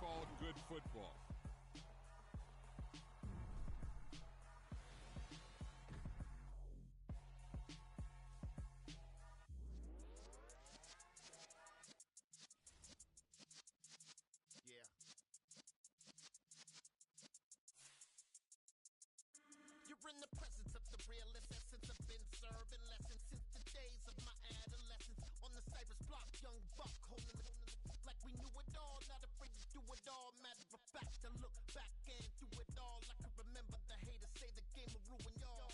called good football. Yeah. You're in the presence of the realest essence. I've been serving lessons since the days of my adolescence. On the Cypress block, young buck holding it like we knew it all. Not afraid to do it all. Matter of fact, to look back and do it all. I can remember the haters say the game will ruin y'all.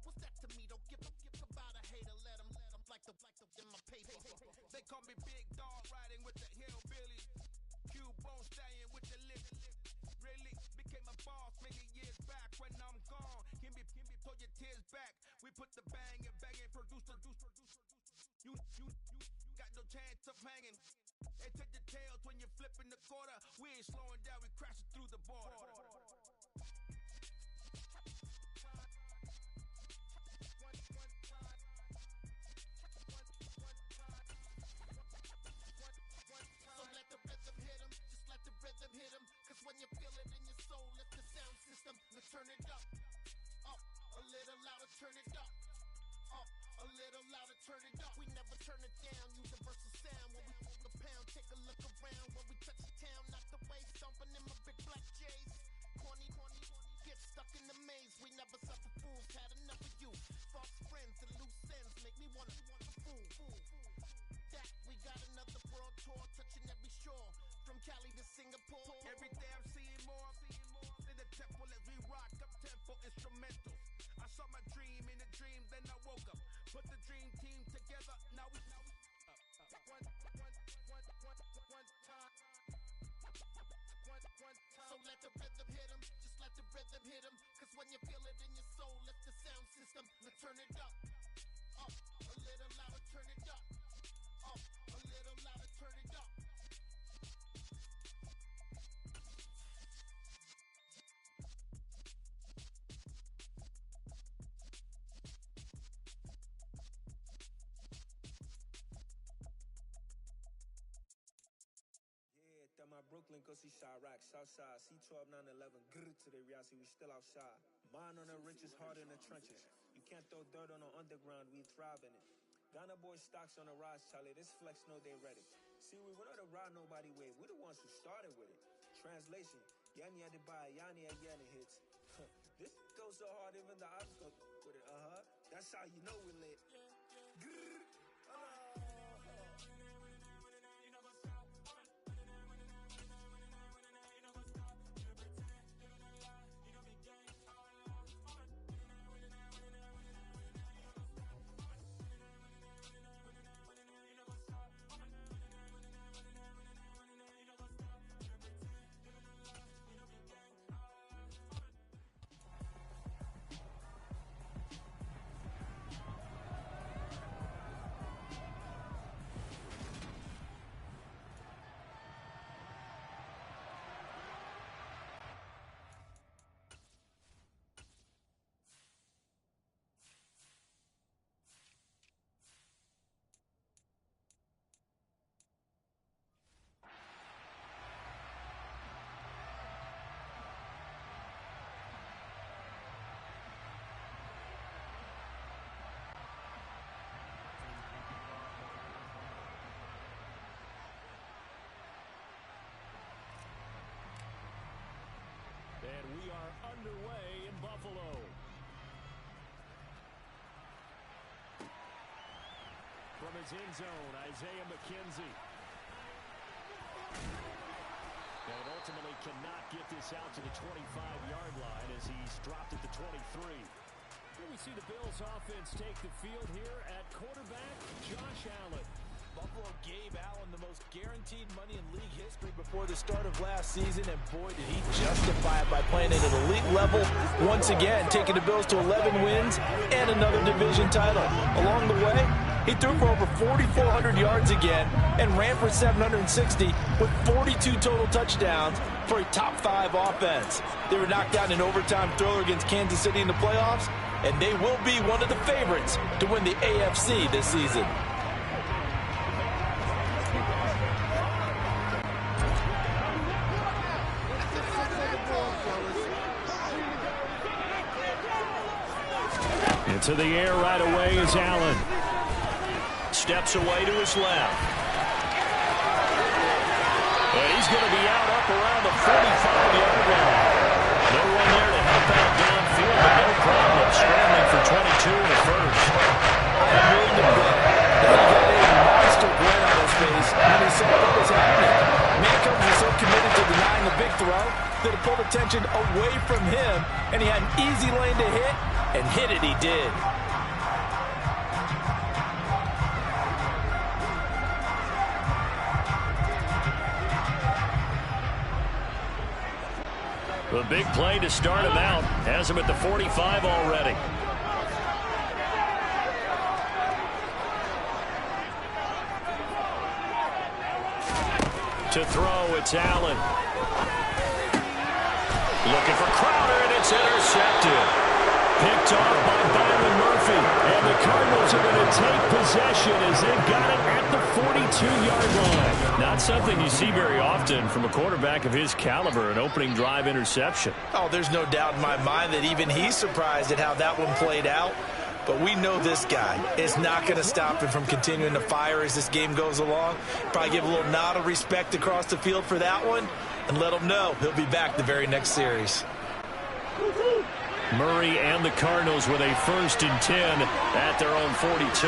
What's that to me? Don't give about a hater. Let them like the in my paper. They call me Big Dog, riding with the hillbilly. Cubone staying with the lip. Really became a boss many years back. When I'm gone, can be pull your tears back. We put the bang and produce. You got no chance of hanging. They take the tails when you're flipping the quarter. We ain't slowing down, we crashing through the border. So let the rhythm hit 'em, just let the rhythm hit 'em. Cause when you feel it in your soul, lift the sound system. Let's turn it up, a little louder, turn it up, a little louder, turn it up. We never turn it down, universal sound. When we hold the pound, take a look around. When we touch the town, not the way, stomping in my big black J's. Corny, get stuck in the maze. We never suffer fools, had enough of you. False friends and loose ends make me wanna fool. That we got another world tour, touching every shore, from Cali to Singapore. Every day I'm seeing more in the temple as we rock up tempo instrumentals. I saw my dream in a dream, then I woke up. Put the dream team together, now we one time. So let the rhythm hit 'em, just let the rhythm hit 'em. Cause when you feel it in your soul, lift the sound system. Let's turn it up, a little louder, turn it up, a little louder, turn it up. Yeah, my Brooklyn, go see Chirac, Southside, C12, 911, grr to the reality, we still outside. Mine on the riches, hard in the trenches. You can't throw dirt on the underground, we thrive in it. Ghana boys stocks on the rise, Charlie, this flex know they ready. See, we not a ride nobody wave, we the ones who started with it. Translation, Yanni had to buy, Yanni had Yanni hits. This goes so hard, even the ops go with it, That's how you know we lit. Grr, And we are underway in Buffalo. From his end zone, Isaiah McKenzie. And ultimately cannot get this out to the 25-yard line as he's dropped at the 23. Here we see the Bills offense take the field here at quarterback, Josh Allen. Buffalo gave Allen the most guaranteed money in league history before the start of last season, and boy, did he justify it by playing at an elite level. Once again, taking the Bills to 11 wins and another division title. Along the way, he threw for over 4,400 yards again and ran for 760 with 42 total touchdowns for a top-5 offense. They were knocked out in an overtime thriller against Kansas City in the playoffs, and they will be one of the favorites to win the AFC this season. Into the air right away is Allen. Steps away to his left. And he's going to be out up around the 45-yard line. No one there to help out downfield, but no problem. Scrambling for 22 in the first. I'm willing to bet that he got a monster grin on his face when he saw what was happening. Mancos was so committed to denying the big throw that it pulled attention away from him, and he had an easy lane to hit, and hit it he did. The big play to start him out has him at the 45 already. To throw, it's Allen. Looking for Crowder, and it's intercepted. Picked off by Byron Murphy. And the Cardinals are going to take possession as they've got it at the 42-yard line. Not something you see very often from a quarterback of his caliber, an opening drive interception. Oh, there's no doubt in my mind that even he's surprised at how that one played out. But we know this guy is not going to stop him from continuing to fire as this game goes along. Probably give a little nod of respect across the field for that one and let him know he'll be back the very next series. Murray and the Cardinals with a 1st and 10 at their own 42.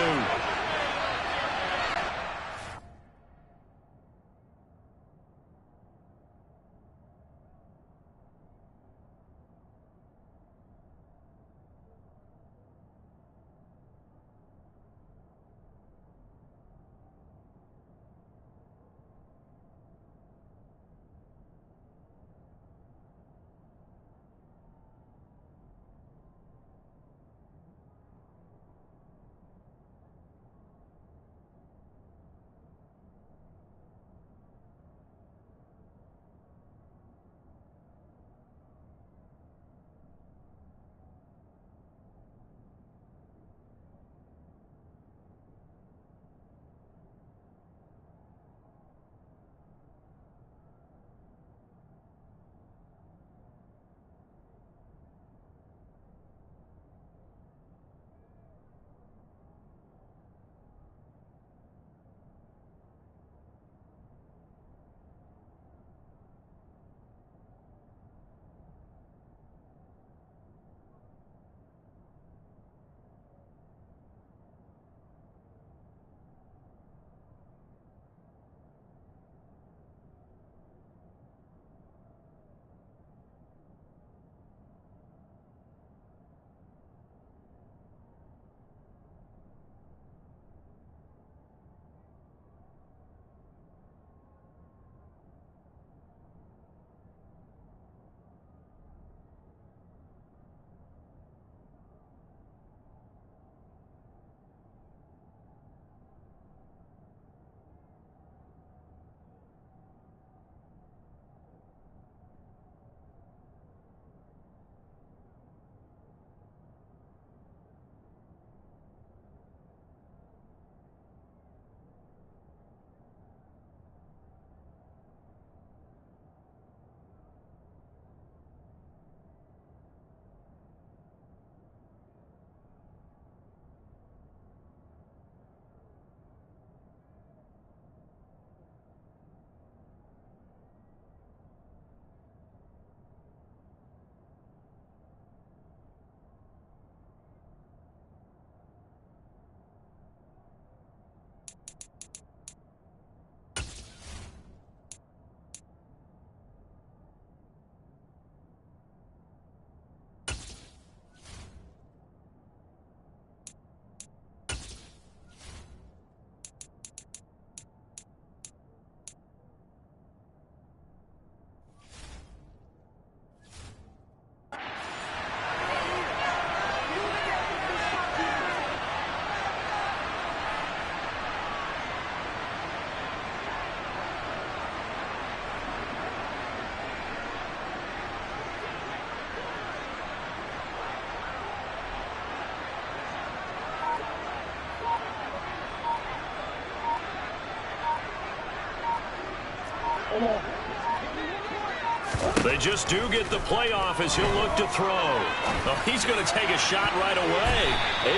They just do get the playoff as he'll look to throw. Oh, he's going to take a shot right away.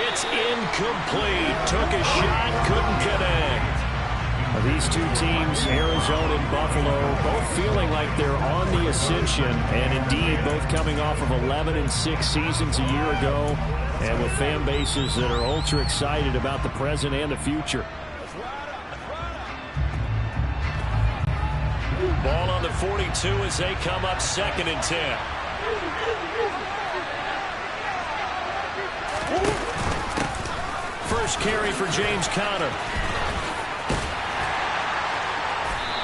It's incomplete. Took a shot, couldn't connect. These two teams, Arizona and Buffalo, both feeling like they're on the ascension, and indeed both coming off of 11-6 seasons a year ago, and with fan bases that are ultra excited about the present and the future. Ball on the 42 as they come up 2nd and 10. First carry for James Conner.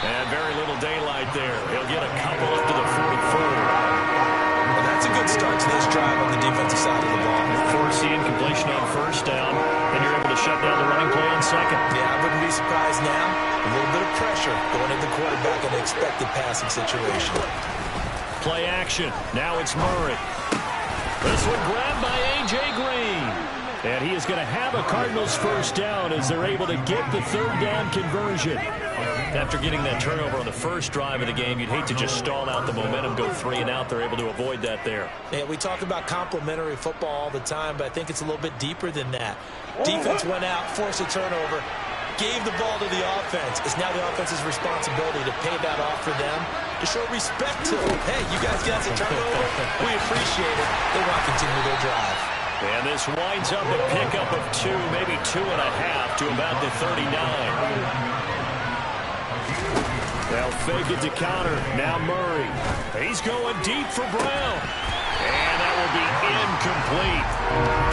And very little daylight there. He'll get a couple up to the 44. Well, that's a good start to this drive on the defensive side of the ball. Force the incompletion on 1st down, and you're able to shut down the running play on 2nd. Yeah, I wouldn't be surprised now. A little bit of pressure going at the quarterback in an expected passing situation. Play action. Now it's Murray. This one grabbed by A.J. Green. And he is going to have a Cardinals first down as they're able to get the 3rd down conversion. After getting that turnover on the first drive of the game, you'd hate to just stall out the momentum, go 3 and out. They're able to avoid that there. Yeah, we talk about complementary football all the time, but I think it's a little bit deeper than that. Defense went out, forced a turnover, gave the ball to the offense. It's now the offense's responsibility to pay that off for them, to show respect to them. Hey, you guys got a turnover. We appreciate it. They want to continue their drive. And this winds up a pickup of 2, maybe 2.5 to about the 39. They'll fake it to Conner. Now Murray. He's going deep for Brown. And that will be incomplete.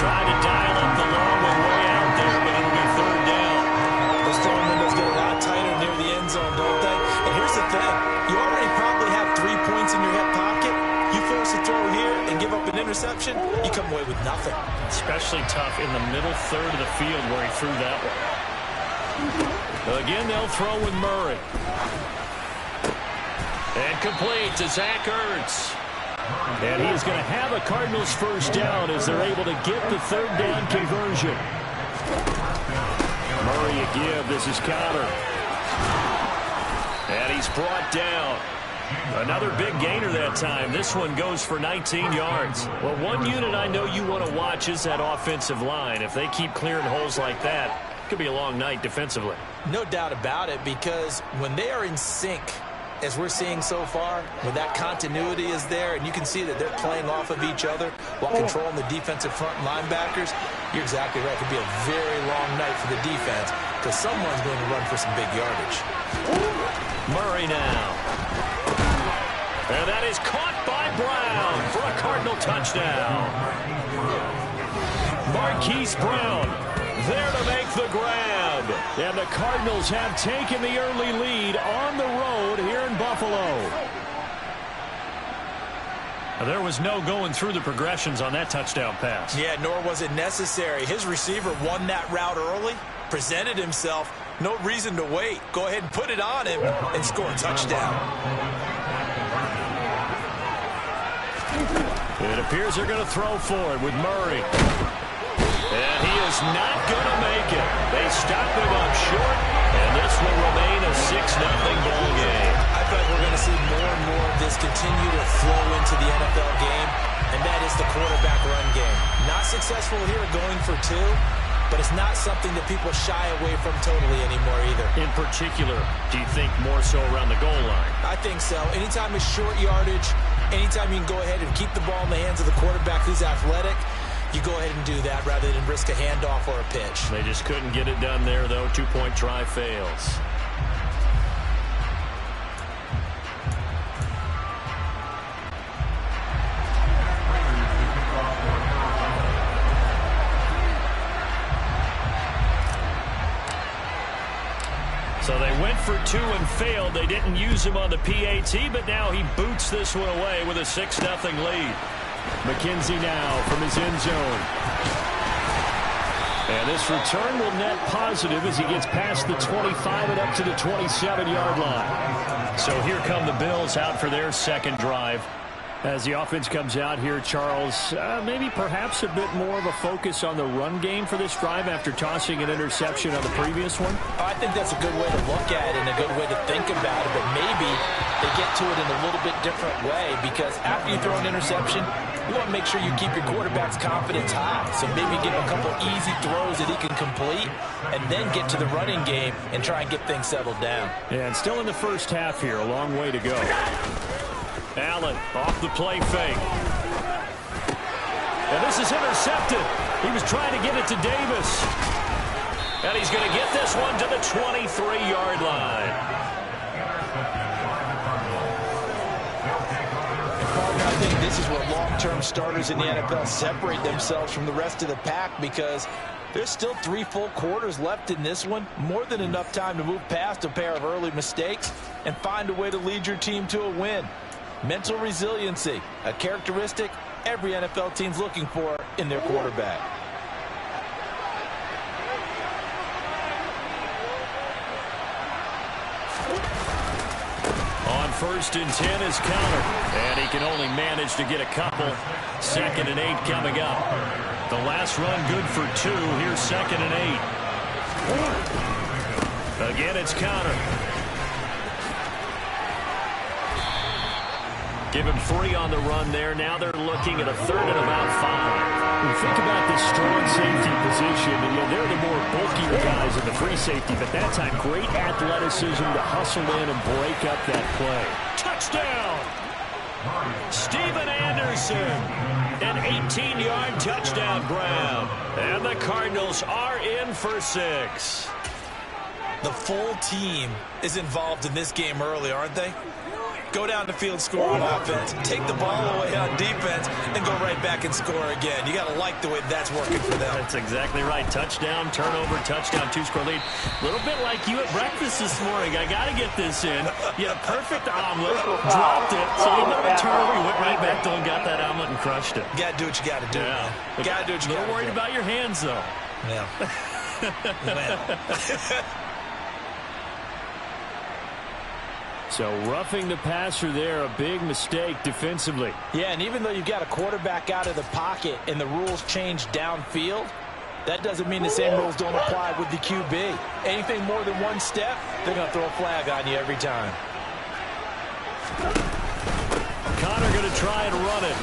Trying to dial up the long one way out there, but it'll be 3rd down. Those throwing windows get a lot tighter near the end zone, don't they? And here's the thing. You already probably have 3 points in your hip pocket. You force a throw here and give up an interception, you come away with nothing. Especially tough in the middle 3rd of the field where he threw that one. Again, they'll throw with Murray. And complete to Zach Ertz. And he is going to have a Cardinals first down as they're able to get the 3rd down conversion. Murray a give. This is Conner. And he's brought down. Another big gainer that time. This one goes for 19 yards. Well, one unit I know you want to watch is that offensive line. If they keep clearing holes like that, it could be a long night defensively. No doubt about it, because when they are in sync, as we're seeing so far, when that continuity is there and you can see that they're playing off of each other while controlling the defensive front linebackers, you're exactly right. It could be a very long night for the defense because someone's going to run for some big yardage. Murray now. And that is caught by Brown for a Cardinal touchdown. Marquise Brown there to make the grab. And the Cardinals have taken the early lead on the road here in Buffalo. There was no going through the progressions on that touchdown pass. Yeah, nor was it necessary. His receiver won that route early, presented himself. No reason to wait. Go ahead and put it on him and score a touchdown. It appears they're going to throw for it with Murray. And he is not going to make it. They stop him up short, and this will remain a 6-0 ball game. I feel like we're going to see more and more of this continue to flow into the NFL game, and that is the quarterback run game. Not successful here going for 2, but it's not something that people shy away from totally anymore either. In particular, do you think more so around the goal line? I think so. Anytime it's short yardage, anytime you can go ahead and keep the ball in the hands of the quarterback who's athletic, you go ahead and do that rather than risk a handoff or a pitch. They just couldn't get it done there, though. 2-point try fails. So they went for 2 and failed. They didn't use him on the PAT, but now he boots this one away with a 6-0 lead. McKenzie now from his end zone. And this return will net positive as he gets past the 25 and up to the 27-yard line. So here come the Bills out for their second drive. As the offense comes out here, Charles, maybe perhaps a bit more of a focus on the run game for this drive after tossing an interception on the previous one? I think that's a good way to look at it and a good way to think about it, but maybe they get to it in a little bit different way, because after you throw an interception, you want to make sure you keep your quarterback's confidence high. So maybe give him a couple easy throws that he can complete, and then get to the running game and try and get things settled down. And still in the first half here, a long way to go. Allen off the play fake. And this is intercepted. He was trying to get it to Davis. And he's going to get this one to the 23-yard line. I think this is where long-term starters in the NFL separate themselves from the rest of the pack, because there's still 3 full quarters left in this one. More than enough time to move past a pair of early mistakes and find a way to lead your team to a win. Mental resiliency, a characteristic every NFL team's looking for in their quarterback. On 1st and 10 is counter, and he can only manage to get a couple. 2nd and 8 coming up. The last run good for 2. Here's 2nd and 8. Again, it's counter. Give him 3 on the run there. Now they're looking at a 3rd and about 5. When you think about this strong safety position, and they're the more bulkier guys in the free safety, but that time great athleticism to hustle in and break up that play. Touchdown! Steven Anderson, an 18-yard touchdown grab, and the Cardinals are in for 6. The full team is involved in this game early, aren't they? Go down the field, score on offense, take the ball away on defense, and go right back and score again. You got to like the way that's working for them. That's exactly right. Touchdown, turnover, touchdown, 2-score lead. A little bit like you at breakfast this morning. I got to get this in. You had a perfect omelet, dropped it, so a little bit of a turnover. You went right back to and got that omelet and crushed it. You got to do what you got to do. Yeah. You got to do what you got to do. A little worried about your hands, though. Yeah. So roughing the passer there, a big mistake defensively. Yeah, and even though you've got a quarterback out of the pocket and the rules change downfield, that doesn't mean the same rules don't apply with the QB. Anything more than one step, they're going to throw a flag on you every time. Connor going to try and run it.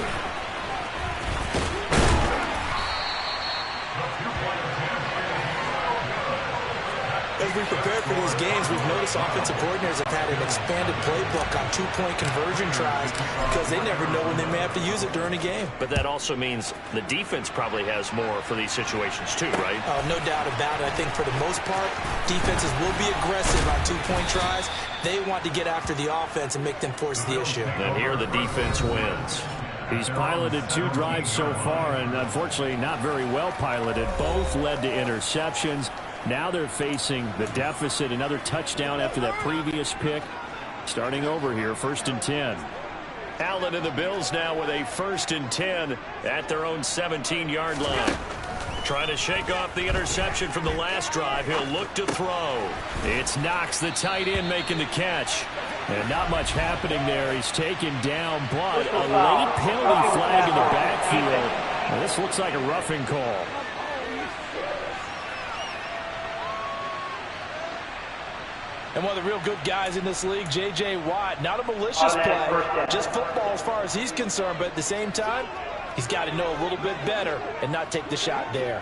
As we prepare for these games, we've noticed offensive coordinators have had an expanded playbook on 2-point conversion tries because they never know when they may have to use it during a game. But that also means the defense probably has more for these situations too, right? No doubt about it. I think for the most part, defenses will be aggressive on 2-point tries. They want to get after the offense and make them force the issue. And here the defense wins. He's piloted 2 drives so far, and unfortunately not very well piloted. Both led to interceptions. Now they're facing the deficit, another touchdown after that previous pick. Starting over here, 1st and 10. Allen and the Bills now with a 1st and 10 at their own 17-yard line. Trying to shake off the interception from the last drive. He'll look to throw. It's Knox, the tight end, making the catch. And not much happening there. He's taken down, but a late penalty flag in the backfield. Well, this looks like a roughing call. And one of the real good guys in this league, J.J. Watt, not a malicious play, just football as far as he's concerned, but at the same time, he's got to know a little bit better and not take the shot there.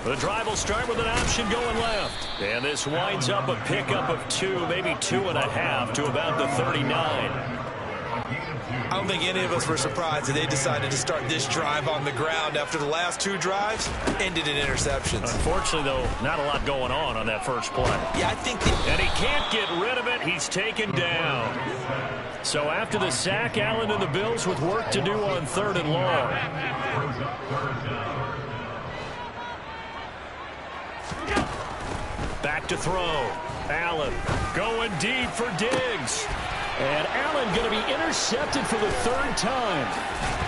The drive will start with an option going left. And this winds up a pickup of 2, maybe 2.5 to about the 39. I don't think any of us were surprised that they decided to start this drive on the ground after the last 2 drives ended in interceptions. Unfortunately, though, not a lot going on that first play. Yeah, I think and he can't get rid of it. He's taken down. So after the sack, Allen and the Bills with work to do on 3rd and long. Back to throw. Allen going deep for Diggs. And Allen going to be intercepted for the 3rd time.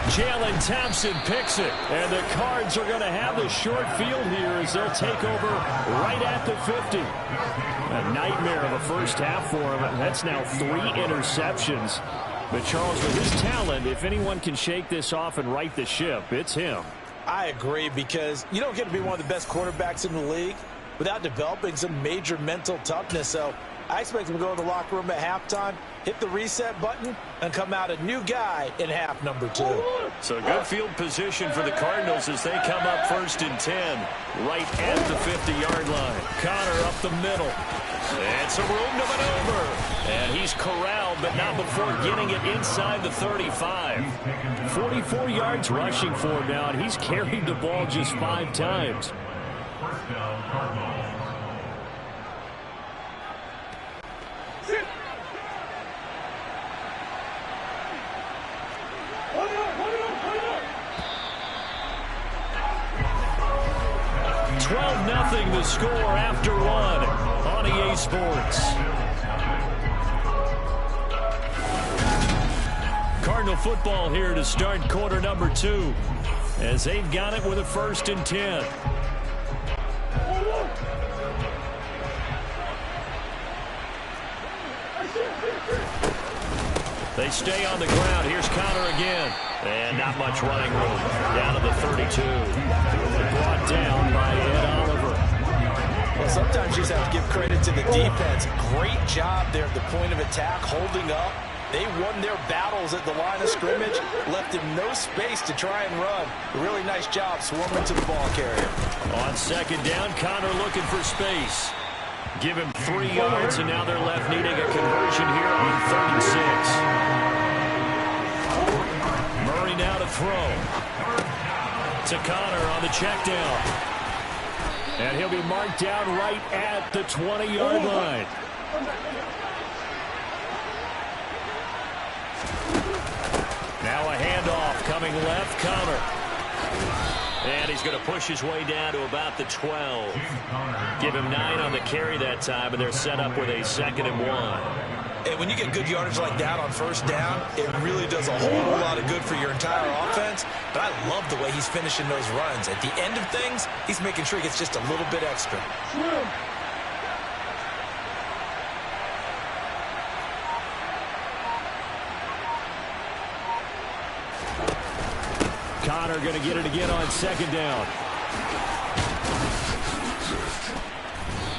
Jalen Thompson picks it. And the Cards are going to have the short field here as they'll take over right at the 50. A nightmare of a first half for him. That's now 3 interceptions. But Charles, with his talent, if anyone can shake this off and right the ship, it's him. I agree, because you don't get to be one of the best quarterbacks in the league without developing some major mental toughness. So I expect him to go to the locker room at halftime, hit the reset button, and come out a new guy in half number 2. So good field position for the Cardinals as they come up 1st and 10, right at the 50-yard line. Connor up the middle. And some room to maneuver. And he's corralled, but not before getting it inside the 35. 44 yards rushing for him now, and he's carried the ball just 5 times. First down, Cardinals. Nothing the score after 1 on EA Sports. Cardinal football here to start quarter number 2 as they've got it with a 1st and 10. They stay on the ground. Here's Connor again. And not much running room. Down to the 32. Brought down by Ed Oliver. Well, sometimes you just have to give credit to the defense. Great job there at the point of attack, holding up. They won their battles at the line of scrimmage, left him no space to try and run. A really nice job swarming to the ball carrier. On 2nd down, Connor looking for space. Give him 3 yards, and now they're left needing a conversion here on 3rd and 6. Murray now to throw. To Connor on the check down. And he'll be marked down right at the 20-yard line. Now a handoff coming left, Connor. And he's going to push his way down to about the 12. Give him 9 on the carry that time, and they're set up with a 2nd and 1. And when you get good yardage like that on 1st down, it really does a whole lot of good for your entire offense. But I love the way he's finishing those runs. At the end of things, he's making sure he gets just a little bit extra. Connor going to get it again on 2nd down.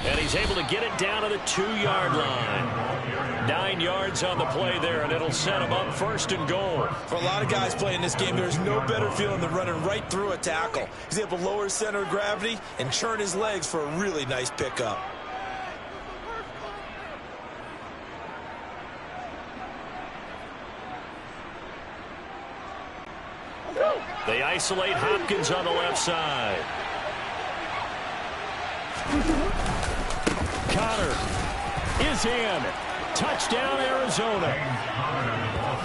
And he's able to get it down to the 2-yard line. 9 yards on the play there, and it'll set him up 1st and goal. For a lot of guys playing this game, there's no better feeling than running right through a tackle. He's able to lower his center of gravity and churn his legs for a really nice pickup. They isolate Hopkins on the left side. Connor is in. Touchdown, Arizona.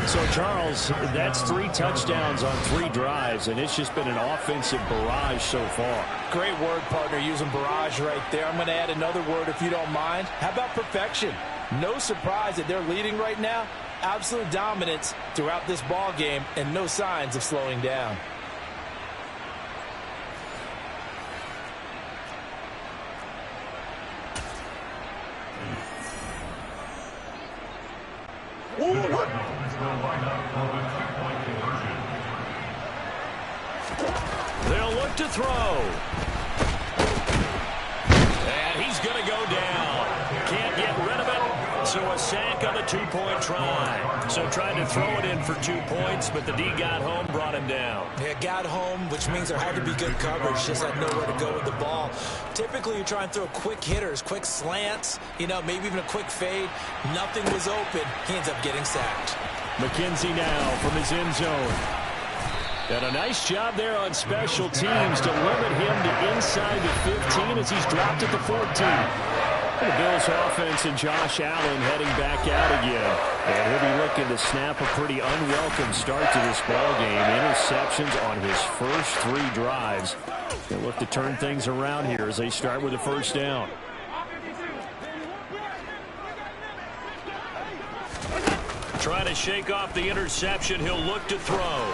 So, Charles, that's 3 touchdowns on 3 drives, and it's just been an offensive barrage so far. Great word, partner, using barrage right there. I'm going to add another word if you don't mind. How about perfection? No surprise that they're leading right now. Absolute dominance throughout this ball game and no signs of slowing down. They'll look to throw. And he's going to go down. Can't get rid of it. So a sack on the 2-point try. So trying to throw it in for 2 points, but the D got home, brought him down. Yeah, got home, which means there had to be good coverage. Just had nowhere to go with the ball. Typically, you try and throw quick hitters, quick slants, maybe even a quick fade. Nothing was open. He ends up getting sacked. McKenzie now from his end zone. And a nice job there on special teams to limit him to inside the 15 as he's dropped at the 14. The Bills offense and Josh Allen heading back out again. And he'll be looking to snap a pretty unwelcome start to this ball game. Interceptions on his first 3 drives. They'll look to turn things around here as they start with a 1st down. Trying to shake off the interception. He'll look to throw.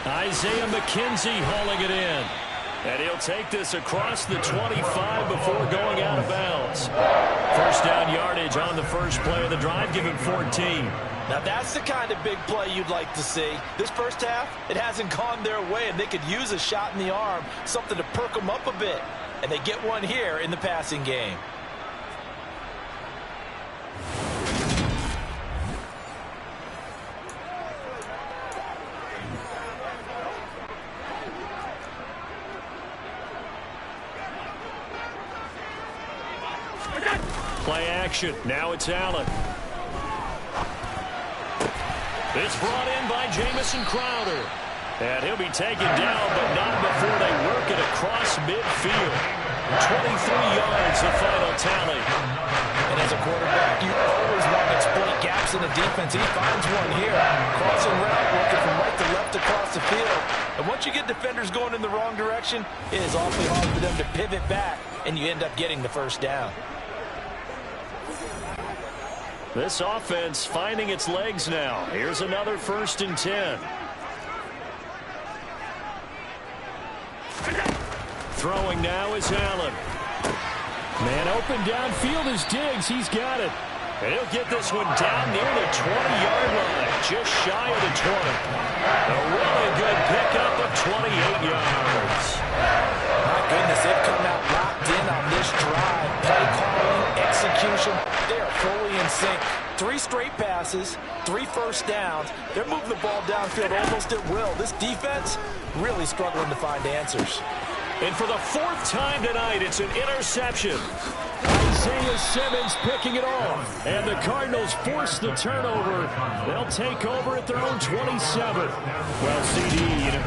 Isaiah McKenzie hauling it in. And he'll take this across the 25 before going out of bounds. 1st down yardage on the first play of the drive. Give him 14. Now that's the kind of big play you'd like to see. This first half, it hasn't gone their way, and they could use a shot in the arm, something to perk them up a bit. and they get one here in the passing game. Play action. Now it's Allen. It's brought in by Jamison Crowder. And he'll be taken down, but not before they work it across midfield. 23 yards, the final tally. And as a quarterback, you always want to exploit gaps in the defense. He finds one here. Crossing route, working from right to left across the field. And once you get defenders going in the wrong direction, it is awfully hard for them to pivot back, and you end up getting the first down. This offense finding its legs now. Here's another 1st and 10. Throwing now is Allen. Man open downfield is Diggs. He's got it. And he'll get this one down near the 20-yard line, just shy of the 20. A really good pickup of 28 yards. My goodness, they've come out locked in on this drive. Play calling, execution, they are fully in sync. 3 straight passes, 3 first downs. They're moving the ball downfield almost at will. This defense really struggling to find answers. And for the 4th time tonight, it's an interception. Isaiah Simmons picking it off. And the Cardinals force the turnover. They'll take over at their own 27. Well, CD,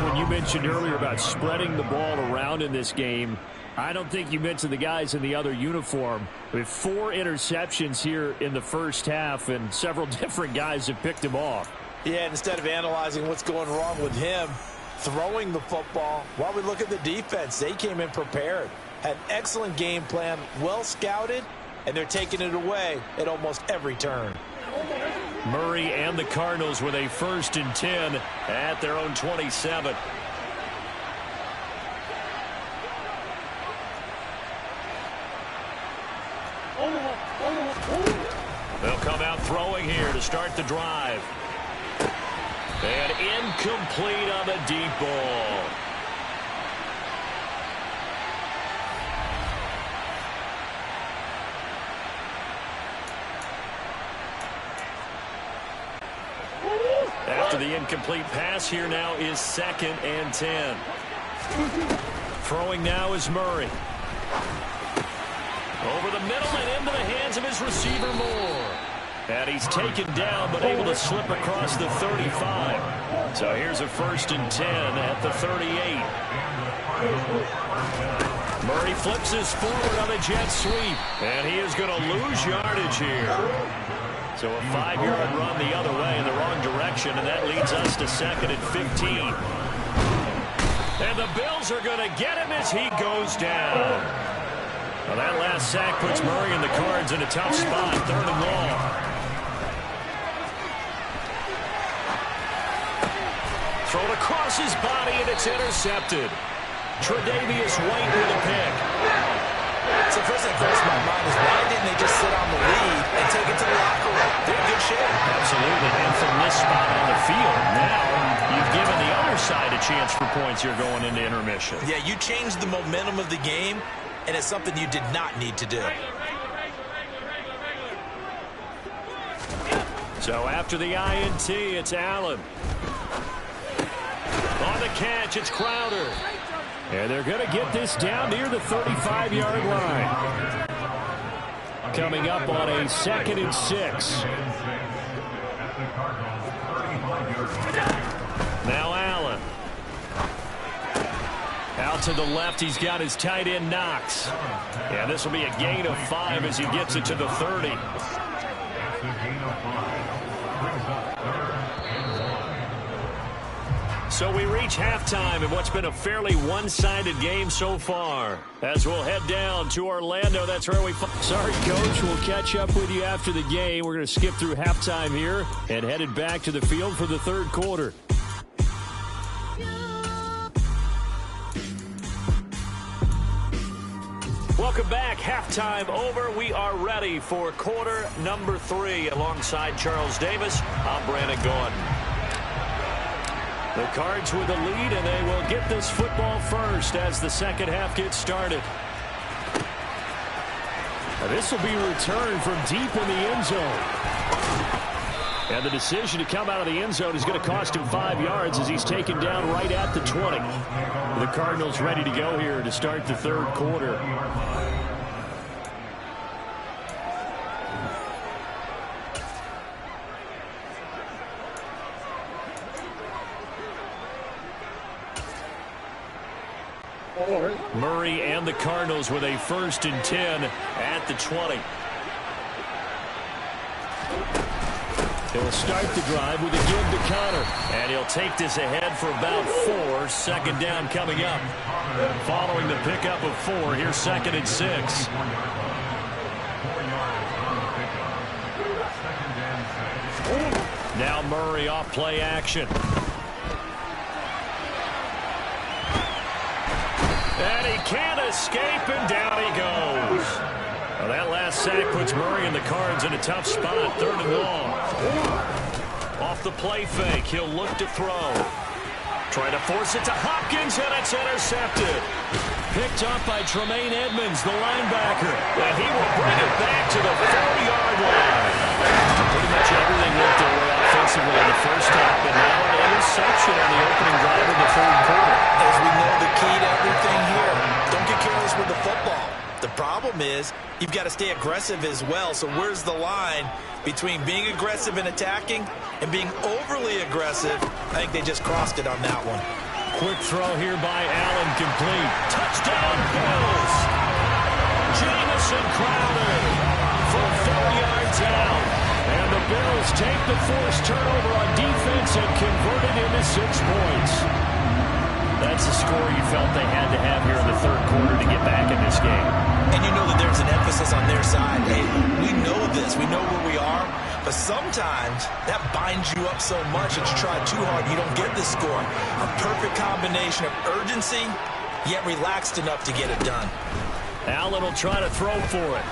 when you mentioned earlier about spreading the ball around in this game, I don't think you mentioned the guys in the other uniform. With 4 interceptions here in the first half, and several different guys have picked him off. Yeah, and instead of analyzing what's going wrong with him, throwing the football, while we look at the defense, they came in prepared. Had an excellent game plan, well scouted, and they're taking it away at almost every turn. Murray and the Cardinals with a 1st and 10 at their own 27. They'll come out throwing here to start the drive. And incomplete on the deep ball. After the incomplete pass, here now is 2nd and 10. Throwing now is Murray. Over the middle and into the hands of his receiver Moore. And he's taken down, but able to slip across the 35. So here's a 1st and 10 at the 38. Murray flips his forward on a jet sweep. And he is going to lose yardage here. So a 5-yard run the other way in the wrong direction, and that leads us to 2nd and 15. And the Bills are going to get him as he goes down. Well, that last sack puts Murray and the Cards in a tough spot, 3rd and long. Thrown across his body, and it's intercepted. Tre'Davious White with a pick. So first thing crossed my mind is, why didn't they just sit on the lead and take it to the locker room? They're in good shape. Absolutely. And from this spot on the field, now you've given the other side a chance for points here going into intermission. Yeah, you changed the momentum of the game, and it's something you did not need to do. So after the INT, it's Allen. On the catch, it's Crowder. And they're going to get this down near the 35-yard line. Coming up on a 2nd and 6. Now Allen. Out to the left, he's got his tight end Knox. And this will be a gain of 5 as he gets it to the 30. So we reach halftime in what's been a fairly one-sided game so far. As we'll head down to Orlando, that's where we... Sorry, Coach, we'll catch up with you after the game. We're going to skip through halftime here and headed back to the field for the 3rd quarter. Welcome back. Halftime over. We are ready for quarter number 3. Alongside Charles Davis, I'm Brandon Gordon. The Cards with the lead, and they will get this football first as the second half gets started. This will be returned from deep in the end zone. And the decision to come out of the end zone is going to cost him 5 yards as he's taken down right at the 20. The Cardinals ready to go here to start the third quarter. Murray and the Cardinals with a 1st and 10 at the 20. He'll start the drive with a give to Connor. And he'll take this ahead for about 4. 2nd down coming up. Following the pickup of 4, here's 2nd and 6. Now Murray off play action. And he can't escape, and down he goes. Well, that last sack puts Murray and the Cards in a tough spot. 3rd and long. Off the play fake, he'll look to throw. Trying to force it to Hopkins, and it's intercepted. Picked up by Tremaine Edmonds, the linebacker. And he will bring it back to the 40-yard line. Pretty much everything went their way offensively in the first half, but now an interception on the opening drive of the 3rd quarter. As we know, the key to everything here, don't get careless with the football. The problem is you've got to stay aggressive as well. So where's the line between being aggressive and attacking and being overly aggressive? I think they just crossed it on that one. Quick throw here by Allen, complete. Touchdown, Bills! Jamison Crowder for 4 yards out. And the Bills take the forced turnover on defense and convert it into 6 points. That's the score you felt they had to have here in the 3rd quarter to get back in this game. And you know that there's an emphasis on their side. Hey, we know this. We know where we are. But sometimes that binds you up so much that you try too hard, you don't get the score. A perfect combination of urgency, yet relaxed enough to get it done. Allen will try to throw for it.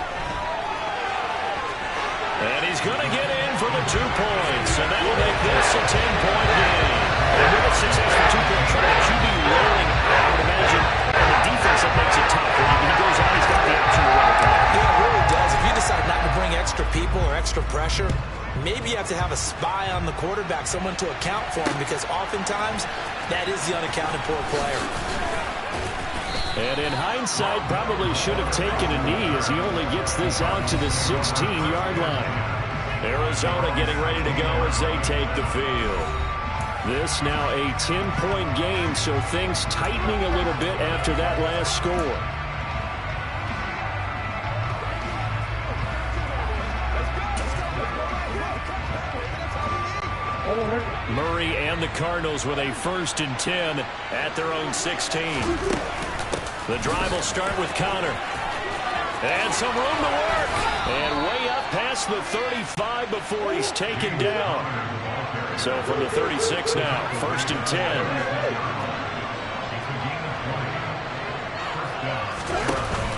And he's going to get in for the 2 points. And that will make this a 10-point game. And with a successful 2-point try, QB rolling, I would imagine, on the defense that makes it tough. When he goes on, he's got the option to run it back. Yeah, it really does. If you decide not to bring extra people or extra pressure, maybe you have to have a spy on the quarterback, someone to account for him, because oftentimes that is the unaccounted for player. And in hindsight, probably should have taken a knee as he only gets this out to the 16-yard line. Arizona getting ready to go as they take the field. This now a 10-point game, so things tightening a little bit after that last score. Murray and the Cardinals with a 1st and 10 at their own 16. The drive will start with Connor. And some room to work. And way up past the 35 before he's taken down. So from the 36 now, 1st and 10.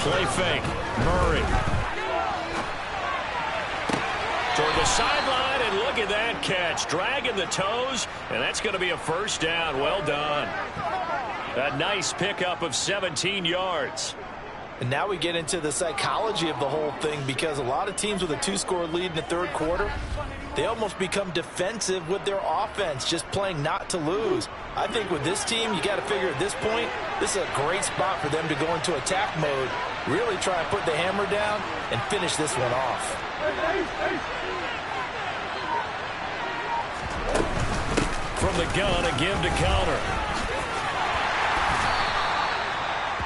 Play fake. Murray. Toward the sideline, and look at that catch. Dragging the toes, and that's going to be a 1st down. Well done. A nice pickup of 17 yards. And now we get into the psychology of the whole thing, because a lot of teams with a 2-score lead in the 3rd quarter, they almost become defensive with their offense, just playing not to lose. I think with this team, you got to figure at this point, this is a great spot for them to go into attack mode, really try and put the hammer down and finish this one off. From the gun, a give to Connor.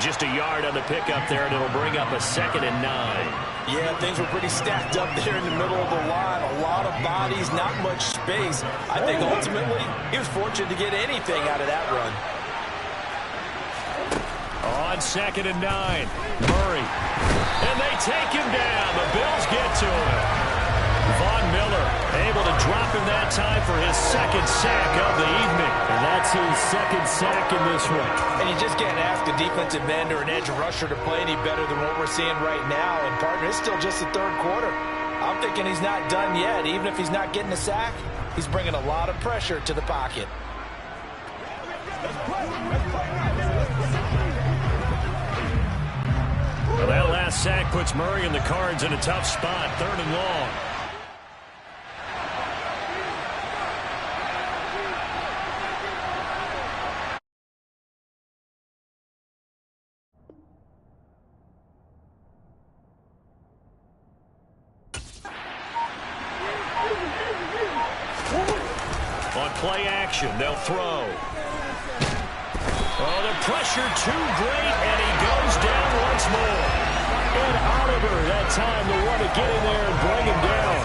Just a yard on the pickup there, and it'll bring up a 2nd and 9. Yeah, things were pretty stacked up there in the middle of the line. A lot of bodies, not much space. I think ultimately he was fortunate to get anything out of that run. On 2nd and 9, Murray. And they take him down. The Bills get to him. Von Miller able to drop him that time for his 2nd sack of the evening. And that's his 2nd sack in this one. And you just can't ask a defensive end or an edge rusher to play any better than what we're seeing right now. And partner, it's still just the 3rd quarter. I'm thinking he's not done yet. Even if he's not getting a sack, he's bringing a lot of pressure to the pocket. Well, that last last sack puts Murray and the Cards in a tough spot, 3rd and long. On play action, they'll throw. Oh, the pressure too great, and he goes down once more. And Oliver, that time, the one to get in there and bring him down.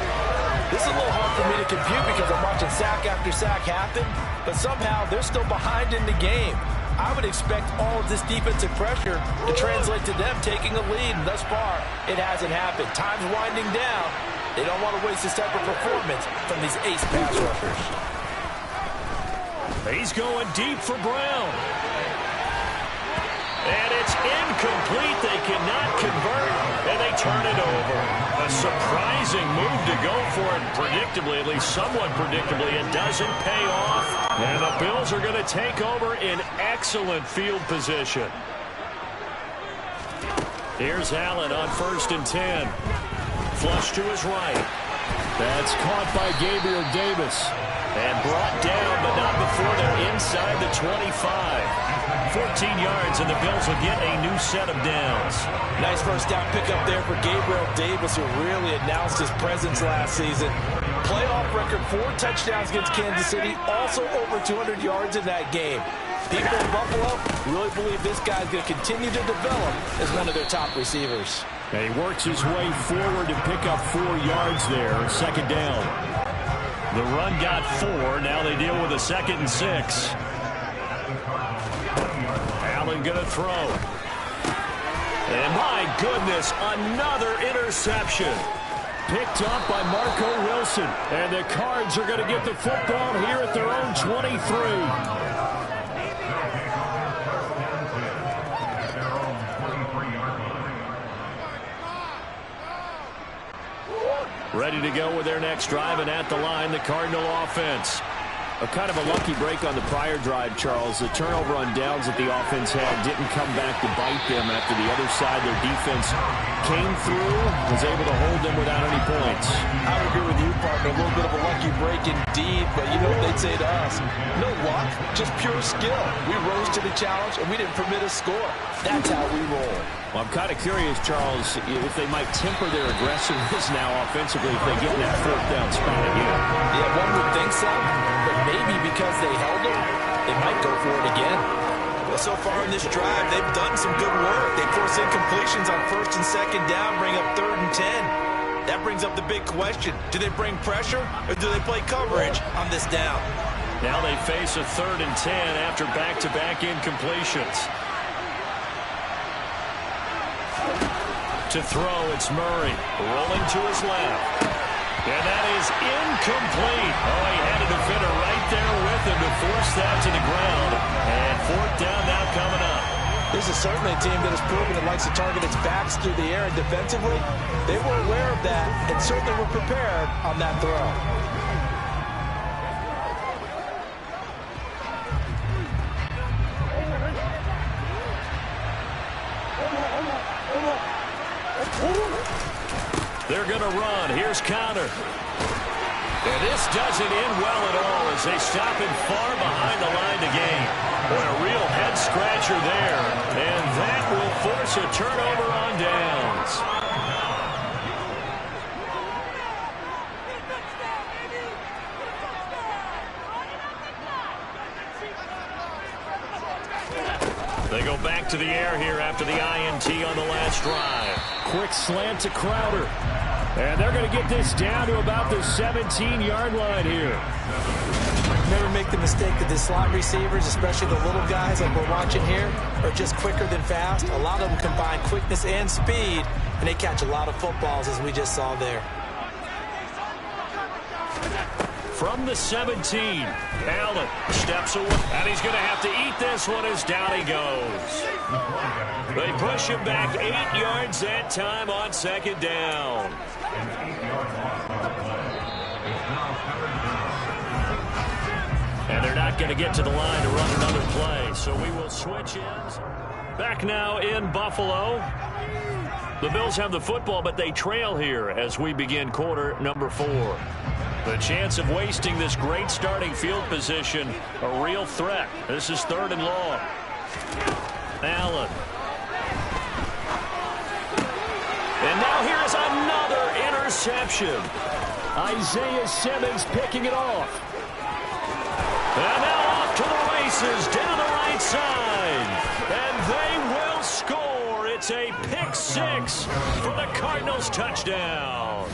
This is a little hard for me to compute because I'm watching sack after sack happen, but somehow they're still behind in the game. I would expect all of this defensive pressure to translate to them taking a lead, and thus far, it hasn't happened. Time's winding down. They don't want to waste this type of performance from these ace pass rushers. He's going deep for Brown. And it's incomplete. They cannot convert, and they turn it over. A surprising move to go for it. Predictably, at least somewhat predictably, it doesn't pay off. And the Bills are going to take over in excellent field position. Here's Allen on 1st and 10. Flush to his right. That's caught by Gabriel Davis. And brought down, but not before they're inside the 25. 14 yards, and the Bills will get a new set of downs. Nice first down pickup there for Gabriel Davis, who really announced his presence last season. Playoff record, 4 touchdowns against Kansas City, also over 200 yards in that game. People in Buffalo really believe this guy's going to continue to develop as one of their top receivers. And he works his way forward to pick up 4 yards there, 2nd down. The run got 4. Now they deal with a 2nd and 6. Allen going to throw. And my goodness, another interception. Picked up by Marco Wilson. And the Cards are going to get the football here at their own 23. Ready to go with their next drive, and at the line, the Cardinal offense. A kind of a lucky break on the prior drive, Charles. The turnover on downs that the offense had didn't come back to bite them after the other side. Their defense came through, was able to hold them without any points. I would agree with you, partner. A little bit of a lucky break indeed, but you know what they'd say to us? No luck, just pure skill. We rose to the challenge, and we didn't permit a score. That's how we roll. Well, I'm kind of curious, Charles, if they might temper their aggressiveness now offensively if they get in that 4th down spot again. Yeah, one would think so, but maybe because they held them, they might go for it again. Well, so far in this drive, they've done some good work. They force incompletions on 1st and 2nd down, bring up 3rd and 10. That brings up the big question. Do they bring pressure, or do they play coverage on this down? Now they face a 3rd and 10 after back-to-back incompletions. To throw, it's Murray, rolling to his left. And that is incomplete. Oh, he had a defender right there with him to force that to the ground. And 4th down now coming up. This is certainly a team that has proven it likes to target its backs through the air, and defensively, they were aware of that and certainly were prepared on that throw. They're going to run. Here's Connor. And this doesn't end well at all as they stop him far behind the line to gain. Boy, a real head-scratcher there. And that will force a turnover on downs. They go back to the air here after the INT on the last drive. Quick slant to Crowder. And they're going to get this down to about the 17-yard line here. Never make the mistake that the slot receivers, especially the little guys like we're watching here, are just quicker than fast. A lot of them combine quickness and speed, and they catch a lot of footballs, as we just saw there. From the 17, Allen steps away, and he's going to have to eat this one as down he goes. They push him back 8 yards that time on 2nd down. And they're not going to get to the line to run another play, so we will switch ends. Back now in Buffalo. The Bills have the football, but they trail here as we begin quarter number 4. The chance of wasting this great starting field position, a real threat. This is 3rd and long. Allen. And now here's another interception. Isaiah Simmons picking it off. And now off to the races down the right side. And they will score. It's a pick 6 for the Cardinals touchdown.